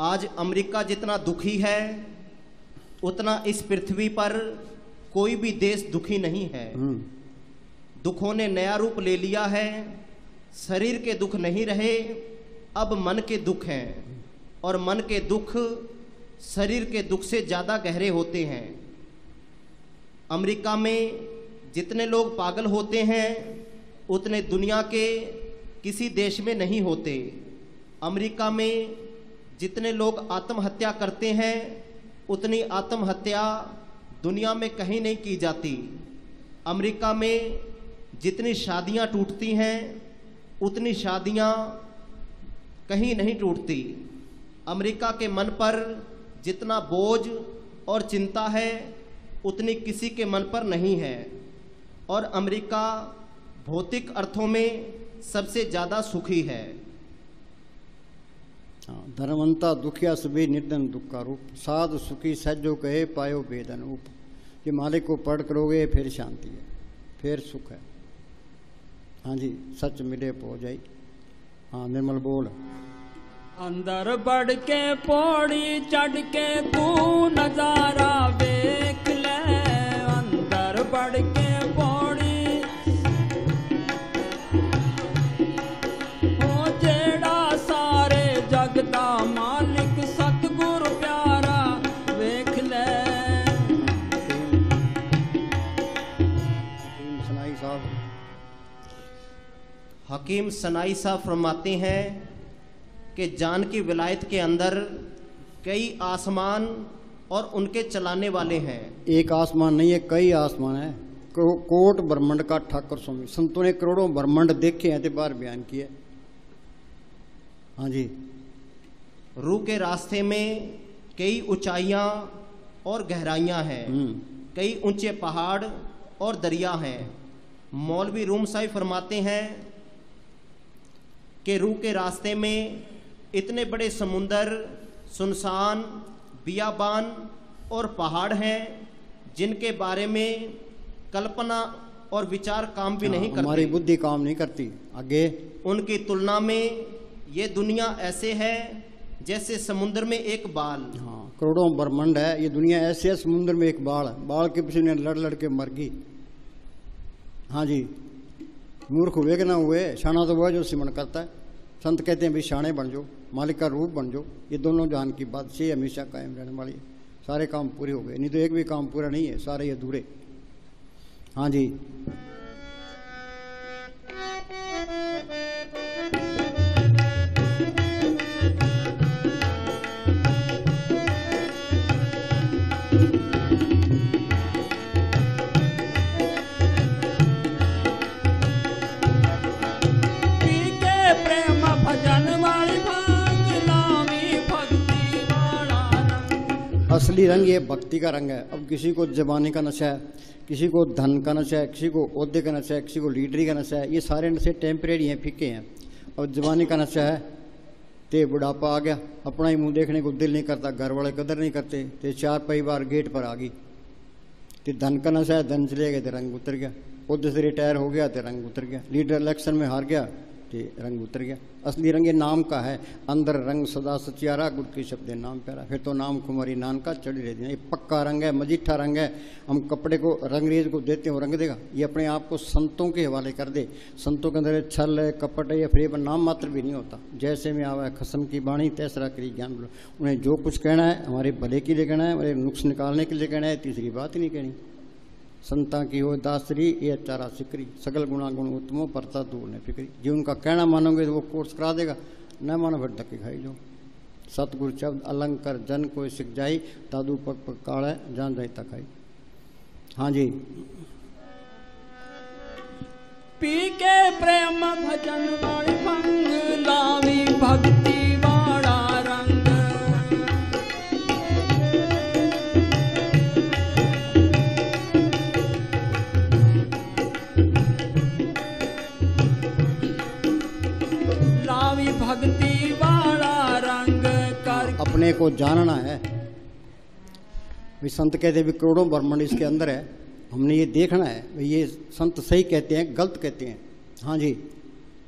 आज अमेरिका जितना दुखी है उतना इस पृथ्वी पर कोई भी देश दुखी नहीं है। दुखों ने नया रूप ले लिया है। शरीर के दुख नहीं रहे, अब मन के दुख हैं, और मन के दुख शरीर के दुख से ज़्यादा गहरे होते हैं। अमेरिका में जितने लोग पागल होते हैं उतने दुनिया के किसी देश में नहीं होते। अमेरिका में जितने लोग आत्महत्या करते हैं उतनी आत्महत्या दुनिया में कहीं नहीं की जाती। अमेरिका में जितनी शादियां टूटती हैं उतनी शादियां कहीं नहीं टूटती। अमेरिका के मन पर जितना बोझ और चिंता है उतनी किसी के मन पर नहीं है। और अमेरिका भौतिक अर्थों में सबसे ज़्यादा सुखी है। धर्मवंता दुखिया सभी निर्धन दुख का रूप, साध सुखी सज्जो कहे पायो वेदन रूप। ये मालिक को पढ़ करोगे फिर शांति है, फिर सुख है। हाँ जी, सच मिले पो जाई। हाँ निर्मल बोल। अंदर बढ़ के पौड़ी चढ़ के तू नजारा देख ले, अंदर बढ़ के पौड़ी ओ जेड़ा सारे जग दा मालिक सतगुरु प्यारा, हकीम सनाई साहब फरमाते हैं कि जान की विलायत के अंदर कई आसमान और उनके चलाने वाले हैं। एक आसमान नहीं है, कई आसमान है। कोट ब्रह्मंड का ठाकुर स्वामी संतों ने करोड़ों ब्रह्मंड देखे हैं, तो बार बयान किया। हाँ जी। रूह के रास्ते में कई ऊंचाइयां और गहराइयां हैं, कई ऊंचे पहाड़ और दरिया हैं। मौलवी रूम साहिब फरमाते हैं कि रूह के रास्ते में इतने बड़े समुंदर, सुनसान बियाबान और पहाड़ हैं जिनके बारे में कल्पना और विचार काम भी नहीं करते। हमारी बुद्धि काम नहीं करती। आगे उनकी तुलना में ये दुनिया ऐसे है जैसे समुद्र में एक बाल। हाँ, करोड़ों ब्रह्मांड है, ये दुनिया ऐसे है समुद्र में एक बाल है। बाल के पीछे लड़ लड़ के मर गई। हाँ जी। मूर्ख हुए कि ना हुए, शाना तो वह जो सिमरण करता है। संत कहते हैं भी शाने बन जाओ, मालिक का रूप बन जाओ। ये दोनों जान की बात से हमेशा कायम रहने वाली है। सारे काम पूरे हो गए, नहीं तो एक भी काम पूरा नहीं है, सारे ये अधूरे। हाँ जी। असली रंग ये भक्ति का रंग है। अब किसी को जवानी का नशा है, किसी को धन का नशा है, किसी को ओहदे का नशा है, किसी को लीडरी का नशा है। ये सारे नशे टेम्परेरी हैं, फीके हैं। और जवानी का नशा है ते बुढ़ापा आ गया, अपना ही मुंह देखने को दिल नहीं करता, घर वाले कदर नहीं करते, ते चार परिवार गेट पर आ गई। ते धन का नशा है, धन चले गए तो रंग उतर गया। ओहदे से रिटायर हो गया तो रंग उतर गया। लीडर इलेक्शन में हार गया तो रंग उतर गया। असली रंग ये नाम का है। अंदर रंग सदा सचियारा, गुर की शब्द नाम प्यारा। फिर तो नाम कुमारी नान का चढ़ी रहती है। ये पक्का रंग है, मजीठा रंग है। हम कपड़े को रंगरेज को देते हैं, वो रंग देगा। ये अपने आप को संतों के हवाले कर दे। संतों के अंदर छल है, कपट है या फिर नाम मात्र भी नहीं होता। जैसे में आवा है खसम की बाणी, तैसरा करी ज्ञान बोलो। उन्हें जो कुछ कहना है हमारे भले के लिए कहना है, हमारे नुक्स निकालने के लिए कहना है। तीसरी बात ही नहीं कहनी। संता की हो दासरी ये चारा सिकरी, सगल गुणा गुण उत्तमो परता दूर ने फिक्री। जो उनका कहना मानोगे तो वो कोर्स करा देगा, न मानो फिर धक्के खाई जो। सतगुरु शब्द अलंकर जन कोई सिख जाई, तादू पग पग काड़ा जान जाई तक आई। हाँ जी। पी के प्रेम भजन वाली भंग, लावी भक्ति वाला रंग। भक्ति वाला रंग कर अपने को जानना है। भी संत कहते भी करोड़ों ब्रह्मांड इसके अंदर है, हमने ये देखना है। भाई ये संत सही कहते हैं, गलत कहते हैं। हाँ जी।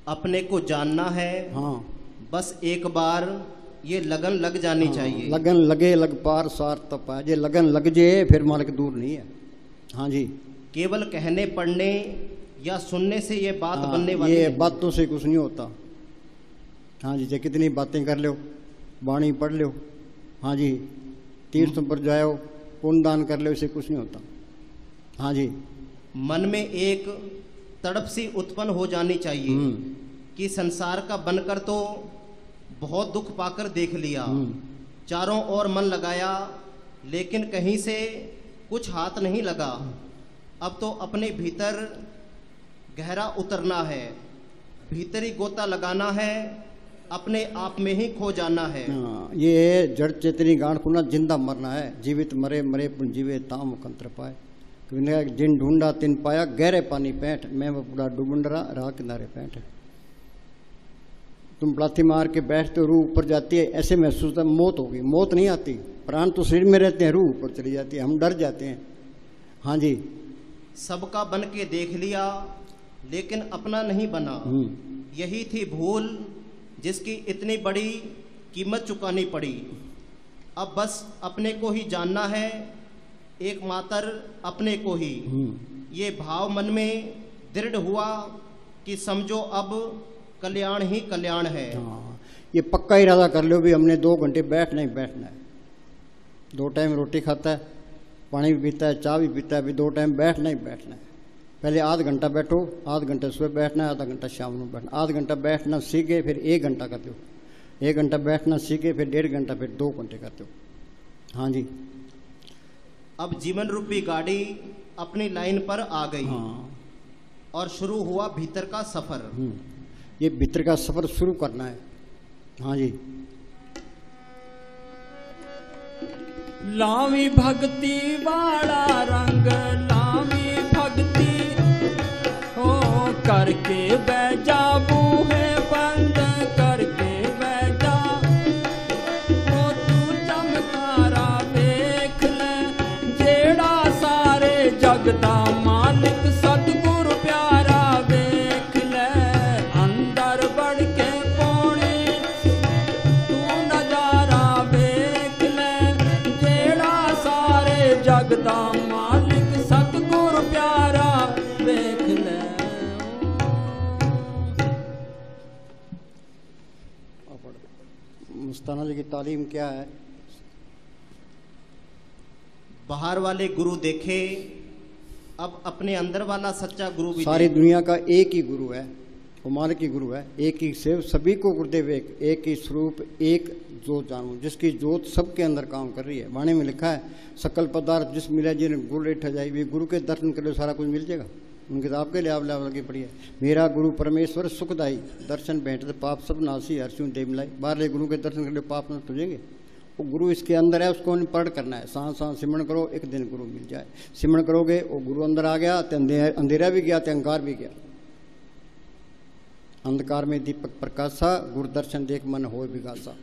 अपने को जानना है। हाँ। बस एक बार ये लगन लग जानी चाहिए। लगन लगे लग पार सार तपा। ये लगन लग जाए फिर मालिक दूर नहीं है। हाँ जी। केवल कहने पढ़ने या सुनने से ये बात बनने वाली ये बातों से कुछ नहीं होता। हाँ जी। चाहे कितनी बातें कर लो, वाणी पढ़ लो, हाँ जी, तीर्थों पर जाओ, पुण्य दान कर लो, इससे कुछ नहीं होता। हाँ जी। मन में एक तड़प सी उत्पन्न हो जानी चाहिए कि संसार का बनकर तो बहुत दुख पाकर देख लिया, चारों ओर मन लगाया, लेकिन कहीं से कुछ हाथ नहीं लगा। अब तो अपने भीतर गहरा उतरना है, भीतरी गोता लगाना है, अपने आप में ही खो जाना है। ये जड़ चेतनी गांठ खुना, जिंदा मरना है। जीवित मरे मरे पुन जीवे ताम कंत्र पाए। जिन ढूंढा तिन पाया, गहरे पानी पैंठ, मैं बुढ़ा डूबंडरा राह किनारे पैंठ। तुम प्लाथी मार के बैठते हो, रूह ऊपर जाती है, ऐसे महसूस होता है मौत होगी। मौत नहीं आती, प्राण तो शरीर में रहते हैं, रूह ऊपर चली जाती है, हम डर जाते हैं। हाँ जी। सबका बन के देख लिया लेकिन अपना नहीं बना, यही थी भूल जिसकी इतनी बड़ी कीमत चुकानी पड़ी। अब बस अपने को ही जानना है, एकमात्र अपने को ही। ये भाव मन में दृढ़ हुआ कि समझो अब कल्याण ही कल्याण है। ये पक्का इरादा कर लो भी हमने 2 घंटे बैठना ही बैठना है। 2 टाइम रोटी खाता है, पानी भी पीता है, चाय भी पीता है, भी 2 टाइम बैठना ही बैठना है। पहले आधा घंटा बैठो, आधा घंटा सुबह बैठना है, आधा घंटा शाम में बैठना। आधा घंटा बैठना सीखे फिर 1 घंटा करते हो, 1 घंटा बैठना सीखे फिर 1.5 घंटा, फिर 2 घंटे करते हो। हाँ जी। अब जीवन रूपी गाड़ी अपनी लाइन पर आ गई। हाँ। और शुरू हुआ भीतर का सफर। ये भीतर का सफर शुरू करना है। हाँ जी। लावी भक्ति वाला रंग, लावी भक्ति हो करके बैजा बूहे बंद करके बैजा। ओ तू चमकारा देख ले जेड़ा सारे जगदा मालिक सतगुरु प्यारा देख ले। अंदर बढ़ के पौड़ी तू नजारा देख ले जेड़ा सारे जगदा मालिक सतगुरु प्यारा देख ले। मुस्ताना जी की तालीम क्या है? बाहर वाले गुरु देखे, अब अपने अंदर वाला सच्चा गुरु भी सारी देखे। दुनिया का एक ही गुरु है, वो मालिक की गुरु है। एक ही सेव सभी को गुरुदेव एक ही स्वरूप एक जोत जानू, जिसकी जोत सबके अंदर काम कर रही है। वाणी में लिखा है सकल पदार्थ जिस मिला जिन्हें गुरु रेठा जाए। वे गुरु के दर्शन कर लो सारा कुछ मिल जाएगा। उनकी तो आपके लिए आप लगी पड़ी है। मेरा गुरु परमेश्वर सुखदाई दर्शन भेंट पाप सब नासी हर्षू देव मिलाई। बाहर गुरु के दर्शन कर लो पाप नष्ट हो जाएंगे। वो गुरु इसके अंदर है, उसको पढ़ करना है। सांस सांस सिमरण करो, एक दिन गुरु मिल जाए। सिमरण करोगे वो गुरु अंदर आ गया तो अंधेरा भी गया तो अंगार भी गया। अंधकार में दीपक प्रकाशा, गुरु दर्शन देख मन हो विगासा।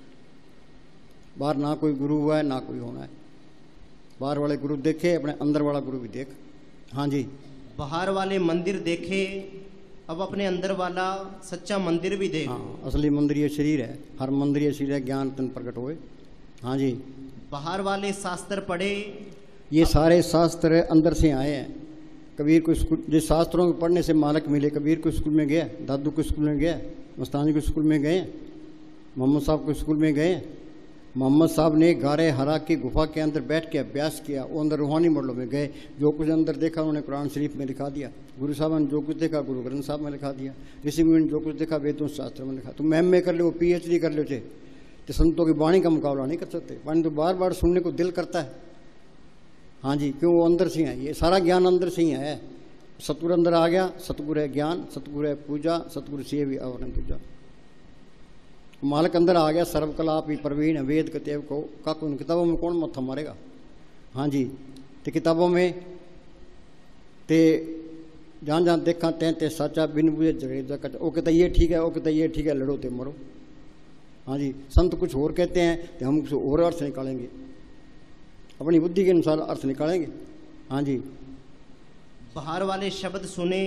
बाहर ना कोई गुरु हुआ है ना कोई होना है। बाहर वाले गुरु देखे, अपने अंदर वाला गुरु भी देख। हाँ जी। बाहर वाले मंदिर देखे, अब अपने अंदर वाला सच्चा मंदिर भी देख। हाँ, असली मंदिर ये शरीर है। हर मंदिर ये शरीर है, ज्ञान तन प्रकट होए। हाँ जी। बाहर वाले शास्त्र पढ़े, ये सारे शास्त्र अंदर से आए हैं। कबीर को स्कूल, जिस शास्त्रों को पढ़ने से मालक मिले। कबीर को स्कूल में गया, दादू को स्कूल में गया, मस्तानी को स्कूल में गए, मोहम्मद साहब को स्कूल में गए। मोहम्मद साहब ने गारे हरा की गुफा के अंदर बैठ के अभ्यास किया। वो अंदर रूहानी मॉडलों में गए, जो कुछ अंदर देखा उन्होंने कुरान शरीफ में लिखा दिया। गुरु साहब ने जो कुछ देखा गुरु ग्रंथ साहब में लिखा दिया। ऋषि मुनि ने जो कुछ देखा वेदों शास्त्रों में लिखा। तुम एम ए कर लो, PhD कर लो थे तो संतों की वाणी का मुकाबला नहीं कर सकते। वाणी तो बार बार सुनने को दिल करता है। हाँ जी, क्यों? वो अंदर से है। ये सारा ज्ञान अंदर से ही है। सतगुरु अंदर आ गया। सतगुरु है ज्ञान, सतगुरु है पूजा, सतगुरु से भी आवरण पूजा। मालिक अंदर आ गया। सर्वकला भी प्रवीण वेद कतेव को का उन किताबों में कौन मत्था मारेगा? हाँ जी। तो किताबों में ते जहाँ जहाँ देखा ते साचा बिन बुझे झगड़े। वो कहता ये ठीक है, वो कहता ये ठीक है, लड़ो ते मरो। हाँ जी। संत कुछ और कहते हैं तो हम कुछ और अर्थ निकालेंगे, अपनी बुद्धि के अनुसार अर्थ निकालेंगे। हाँ जी। बाहर वाले शब्द सुने,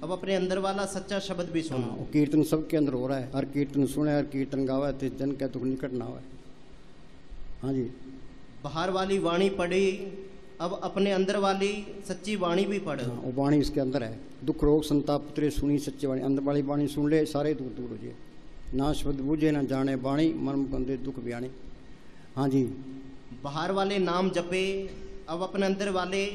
अब अपने अंदर वाला सच्चा शब्द भी सुनो। हाँ, कीर्तन सबके अंदर हो रहा है। हर कीर्तन सुने, हर कीर्तन गावा तो जन का दुख निकट ना हुआ। हाँ जी। बाहर वाली वाणी पढ़ी, अब अपने अंदर वाली सच्ची वाणी भी पढ़। हाँ, वो वाणी इसके अंदर है। दुख रोग संताप पुत्रे सुनी सच्ची वाणी। अंदर वाली वाणी सुन ले, सारे दुख दूर हो जाए। ना शब्द बूझे ना जाने वाणी, मर्म कंदे दुख बयानी। हाँ जी। बाहर वाले नाम जपे, अब अपने अंदर वाले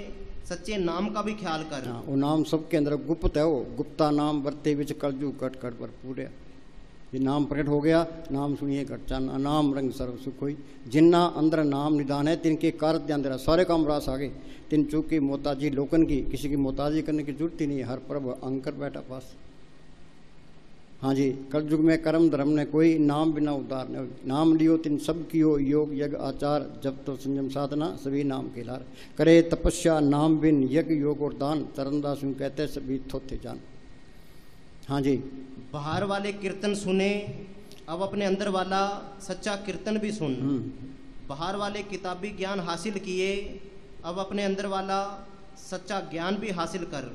सच्चे नाम का भी ख्याल कर। हाँ, वो नाम सबके अंदर गुप्त है। वो गुप्ता नाम बरते विच कलजू कट कट पर पूरे। ये नाम प्रकट हो गया, नाम सुनिए घटचा नाम रंग सर्व सुख होई। जिन्ना अंदर नाम निदान है तिनके कारत ध्यान दे रहा। सारे काम रास आ गए। तिन चूक की मोहताजी लोकन की, किसी की मोहताजी करने की जरूरत ही नहीं है। हर प्रभु अंकर बैठा पास। हाँ जी। कलयुग में कर्म धर्म ने कोई, नाम बिना उद्धार न। नाम लियो तिन सब कियो, योग यज्ञ आचार जब तो संयम साधना सभी नाम के लार। करे तपस्या नाम बिन यज्ञ योग और दान, तरनदास कहते सभी थोथे जान। हाँ जी। बाहर वाले कीर्तन सुने, अब अपने अंदर वाला सच्चा कीर्तन भी सुन। बाहर वाले किताबी ज्ञान हासिल किए, अब अपने अंदर वाला सच्चा ज्ञान भी हासिल कर।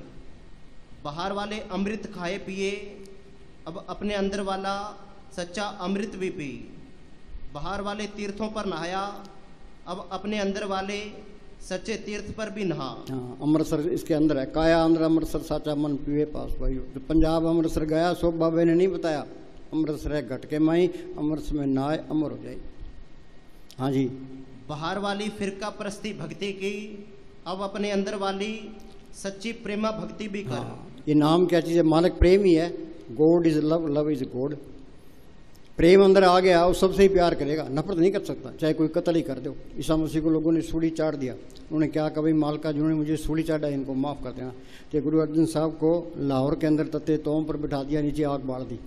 बाहर वाले अमृत खाए पिए, अब अपने अंदर वाला सच्चा अमृत भी पी। बाहर वाले तीर्थों पर नहाया, अब अपने अंदर वाले सच्चे तीर्थ पर भी नहा। हाँ, अमृतसर इसके अंदर है। काया अंदर अमृतसर साचा मन पीवे पास भाइयों। जो पंजाब अमृतसर गया, सो बाबे ने नहीं बताया। अमृतसर है घट के माई, अमृतसर में नहाए अमर हो जाए। हाँ जी। बाहर वाली फिरका परस्ती भक्ति की, अब अपने अंदर वाली सच्ची प्रेमा भक्ति भी कर। ये नाम क्या चीज़ है? मालिक प्रेम ही है। God is love, love is God. प्रेम अंदर आ गया, वो सबसे ही प्यार करेगा, नफरत नहीं कर सकता, चाहे कोई कत्ल ही कर दो। ईसा मसीह को लोगों ने सूली चाट दिया, उन्होंने क्या कहा, भाई मालका जिन्होंने मुझे सूली चाटा इनको माफ़ कर देना। तो गुरु अर्जन साहब को लाहौर के अंदर तत्ते तोम पर बिठा दिया, नीचे आग बाढ़ दी।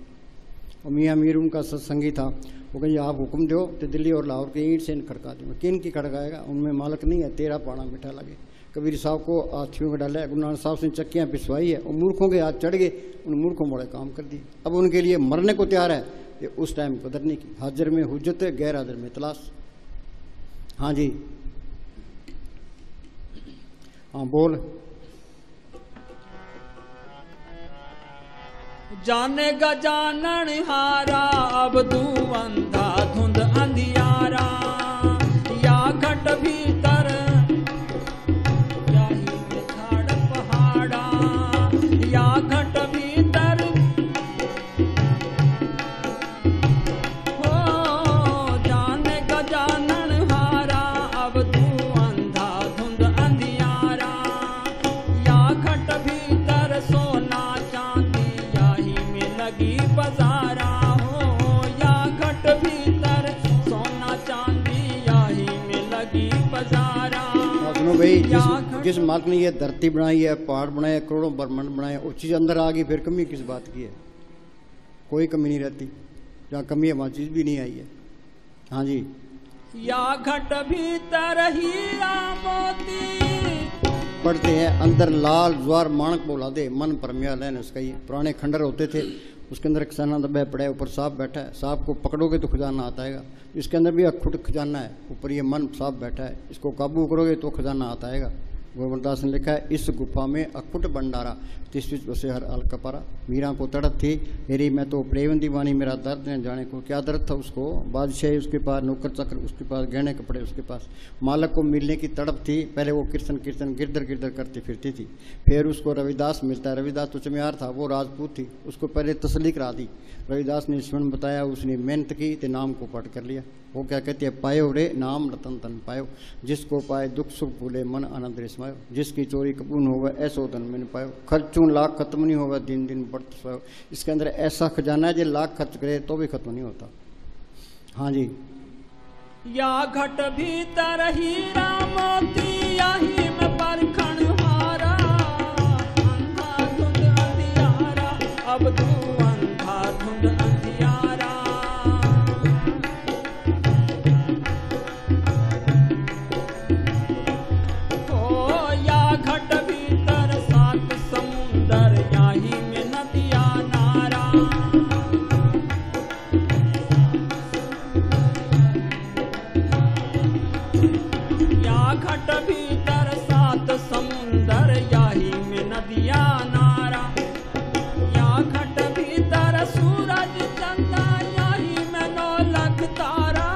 और मियाँ मीर उनका सत्संगी था, वो कहीं आप हुक्म दो तो दिल्ली और लाहौर के ईंट से खड़का दूँगा। किन की खड़काएगा? उनमें मालक नहीं है, तेरा पाना मिठा लगे। कबीर साहब को हाथियों में डाला है, गुरु नानक साहब से चक्कियाँ पिसवाई है, और मूर्खों के हाथ चढ़ गए, उन मूर्खों बड़े काम कर दिए। अब उनके लिए मरने को तैयार है, ये उस टाइम कदर नहीं की। हाजिर में हुज्जत, गैर हाजिर में तलाश। हाँ जी, हाँ बोल। जानेगा जानन हारा, अब तू अंधा धुंध अंधियारा, या घट भीतर या ही में झाड़ पहाड़ा, या घट भीतर हो। जानेगा जानन हारा, अब तू अंधा धुंध अंधियारा, या घट भीतर सोना चांदी या ही में लगी बाजारा हो। या घट भीतर सोना चांदी या ही में लगी बाजारा। सुनो भाई, जिस मालिक ने ये धरती बनाई है, पहाड़ बनाए, करोड़ों ब्रह्मांड बनाए, वो चीज़ अंदर आ गई, फिर कमी किस बात की है? कोई कमी नहीं रहती, जहाँ कमी है वहाँ चीज़ भी नहीं आई है। हाँ जी, या घट भीतर हीरा मोती, पढ़ते हैं अंदर लाल ज्वार माणक बोला दे, मन परम्या लेन। उसका ये पुराने खंडर होते थे, उसके अंदर खजाना दबा पड़ा है, ऊपर सांप बैठा है, सांप को पकड़ोगे तो खजाना आता है। इसके अंदर भी अखुट खजाना है, ऊपर ये मन सांप बैठा है, इसको काबू करोगे तो खजाना आता है। गोवर्धनदास ने लिखा है, इस गुफा में अखुट भंडारा, तिस बीच बसे हर अल कपारा। मीरा को तड़प थी, मेरी मैं तो प्रेम दीवानी, मेरा दर्द न जाने को। क्या दर्द था उसको? बादशाही उसके पास, नौकर चक्र उसके पास, गहने कपड़े उसके पास, मालक को मिलने की तड़प थी। पहले वो कीर्तन कीर्तन गिरदर गिरदर करती फिरती थी। फिर उसको रविदास मिलता है, रविदास तो चमियार था, वो राजपूत थी, उसको पहले तसली करा दी। रविदास ने ईश्वर बताया, उसने मेहनत की तो नाम को पढ़ कर लिया। वो क्या कहती है, पायो रे नाम रतन तन पायो, जिसको पाए दुख सुख भूले मन आनंद रेसमायो, जिसकी चोरी कपून होवे ऐसो धन में पायो, खर्चूं लाख खत्म नहीं होगा दिन दिन बढ़त स्वायो। इसके अंदर ऐसा खजाना है जो लाख खर्च करे तो भी खत्म नहीं होता। हाँ जी, या घट भीतर हीरा मोती, या ही में परखण हारा, अंधा धुंध अंधियारा, अब तू अंधा धुंध अंधियारा। ओ या घट भीतर सात समुंदर, या ही में नदिया नारा, या घट भीतर सात समुंदर, या ही में नदिया नारा, या घट भीतर सूरज चंदा, या ही में 9 लाख तारा,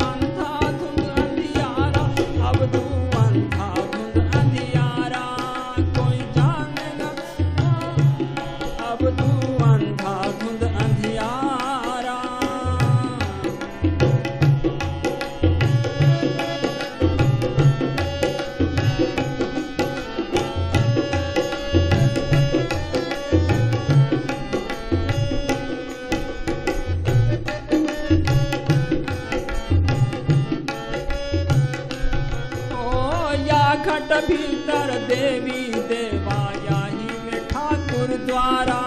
अंधा धुंध अंधियारा, अब तू अंधा धुंध अंधियारा, कोई जानेगा अब तू अंधा धुंध अंधियारा। ओ या घट भीतर देवी देवा, या ही में ठाकुर द्वारा।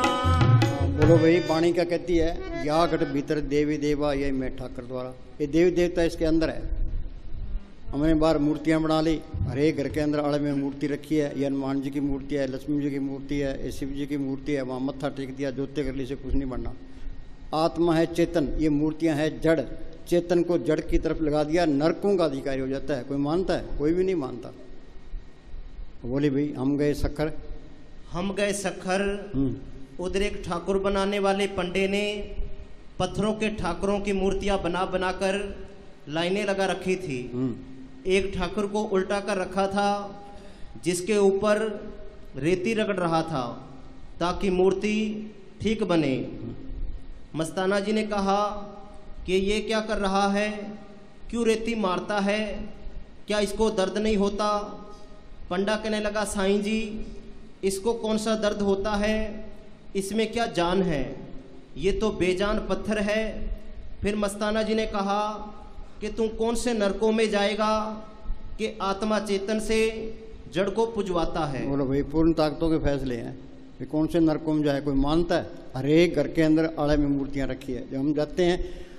बोलो भाई, वाणी क्या कहती है? या घट भीतर देवी देवा, ये मैं ठाकर द्वारा। ये देवी देवता इसके अंदर है। हमने बाहर मूर्तियाँ बना ली, हर एक घर के अंदर आड़े में मूर्ति रखी है। ये हनुमान जी की मूर्ति है, लक्ष्मी जी की मूर्ति है, ये शिव जी की मूर्ति है, वहाँ मत्था टेक दिया, जोते कर ली, से कुछ नहीं बनना। आत्मा है चेतन, ये मूर्तियाँ हैं जड़, चेतन को जड़ की तरफ लगा दिया, नरकों का अधिकारी हो जाता है। कोई मानता है? कोई भी नहीं मानता। बोले भाई, हम गए सखर, हम गए सखर, उधर एक ठाकुर बनाने वाले पंडे ने पत्थरों के ठाकुरों की मूर्तियां बना बनाकर लाइनें लगा रखी थी। एक ठाकुर को उल्टा कर रखा था, जिसके ऊपर रेती रगड़ रहा था ताकि मूर्ति ठीक बने। मस्ताना जी ने कहा कि ये क्या कर रहा है, क्यों रेती मारता है, क्या इसको दर्द नहीं होता? पंडा कहने लगा, साईं जी इसको कौन सा दर्द होता है, इसमें क्या जान है, ये तो बेजान पत्थर है। फिर मस्ताना जी ने कहा कि तू कौन से नरकों में जाएगा कि आत्मा चेतन से जड़ को पुजवाता है। बोलो भाई, पूर्ण ताकतों के फैसले हैं, ये कौन से नरकों में जाए, कोई मानता है? हर एक घर के अंदर आड़े में मूर्तियां रखी है। जब हम जाते हैं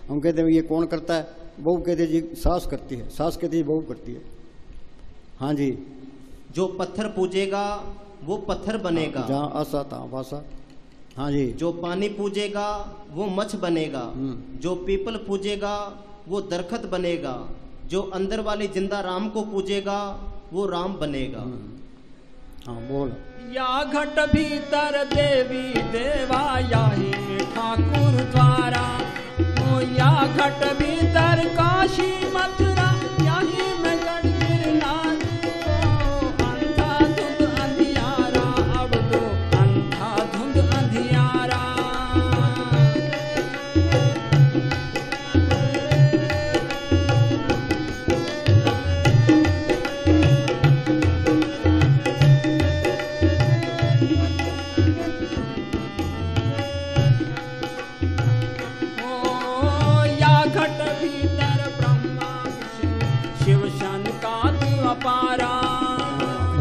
हम कहते हैं ये कौन करता है, बहू कहते जी सास करती है, सास कहती है बहू करती है। हाँ जी, जो पत्थर पूजेगा वो पत्थर बनेगा, जहाँ आशा तहाँ वासा। हाँ जी, जो पानी पूजेगा वो मछ बनेगा, जो पीपल पूजेगा वो दरखत बनेगा, जो अंदर वाले जिंदा राम को पूजेगा वो राम बनेगा। हाँ बोल। या घट भीतर देवी देवा, याही में ठाकुर द्वारा। ओ या घट भीतर काशी मथुरा, याही में गढ़ गिरनार। ओ अंधा धुंध अंधियारा, अब तो अंधा धुंध अंधियारा।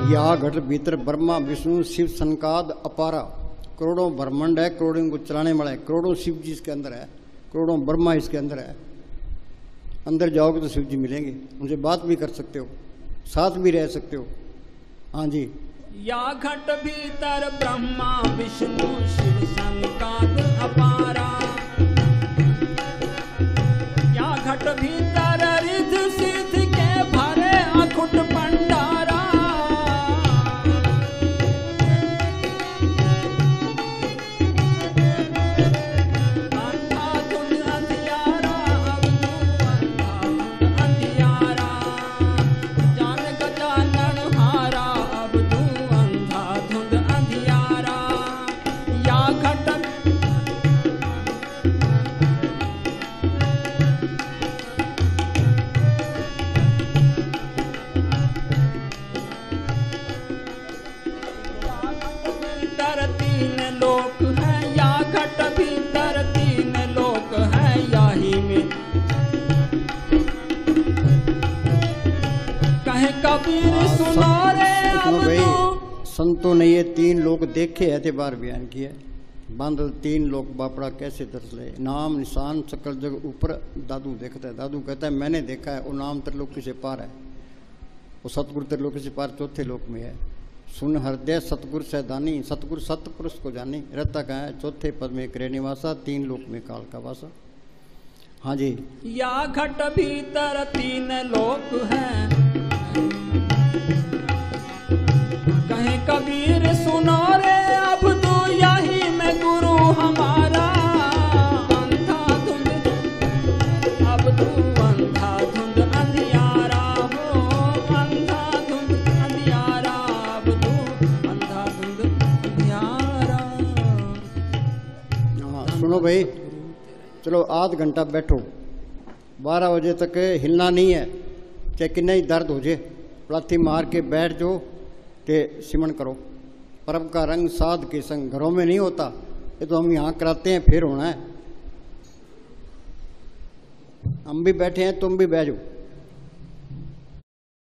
या घट भीतर ब्रह्मा विष्णु शिव सनकाद अपारा। करोड़ों ब्रह्मांड है, करोड़ों को चलाने वाला है, करोड़ों शिव जी इसके अंदर है, करोड़ों ब्रह्मा इसके अंदर है। अंदर जाओगे तो शिव जी मिलेंगे, उनसे बात भी कर सकते हो, साथ भी रह सकते हो। हाँ जी, या घट भीतर ब्रह्मा विष्णु शिव सनकाद अपारा। या घट भीतर रिद्ध सिद्ध के भरे अखुट भंडारा। अंधाधुंध अंधियारा, अब तू अंधाधुंध अंधियारा। जान गजानन हारा, अब तू अंधाधुंध अंधियारा। या घट भीतर तीन लोक है, या घट भीतर तीन लोक है, याही में कहे कबीर सुनो रे अब भाई तू। संतों ने ये तीन लोग देखे एतबार बयान किया। बांधल तीन लोग बापड़ा कैसे दर्श ले, नाम निशान सकल जग ऊपर दादू देखता है। दादू कहता है मैंने देखा है, वो नाम त्रिलोकी से पार है, वो सतगुरु त्रिलोकी से पार चौथे लोक में है। सुन हृदय सतगुरु सैदानी, सतगुरु सतपुरुष को जानी। रहता कहाँ है? चौथे पद में करे निवासा, तीन लोक में काल का वासा। हाँ जी, या घट भीतर तीन लोक है, कहे कबीर सुनो रे अब तू, यही में गुरु हमारा। अंधाधुंध अब तू अंधाधुंध अंधियारा हो, अंधाधुंध अंधियारा, अब तू अंधाधुंध अंधियारा। हाँ सुनो भाई, चलो आध घंटा बैठो, 12 बजे तक हिलना नहीं है, चाहे कितना ही दर्द हो जाए, लाठी मार के बैठ जाओ के सिमन करो। पर्व का रंग साध के संग, घरों में नहीं होता, ये तो हम यहाँ कराते हैं, फिर होना है। हम भी बैठे हैं, तुम भी बैठ जाओ।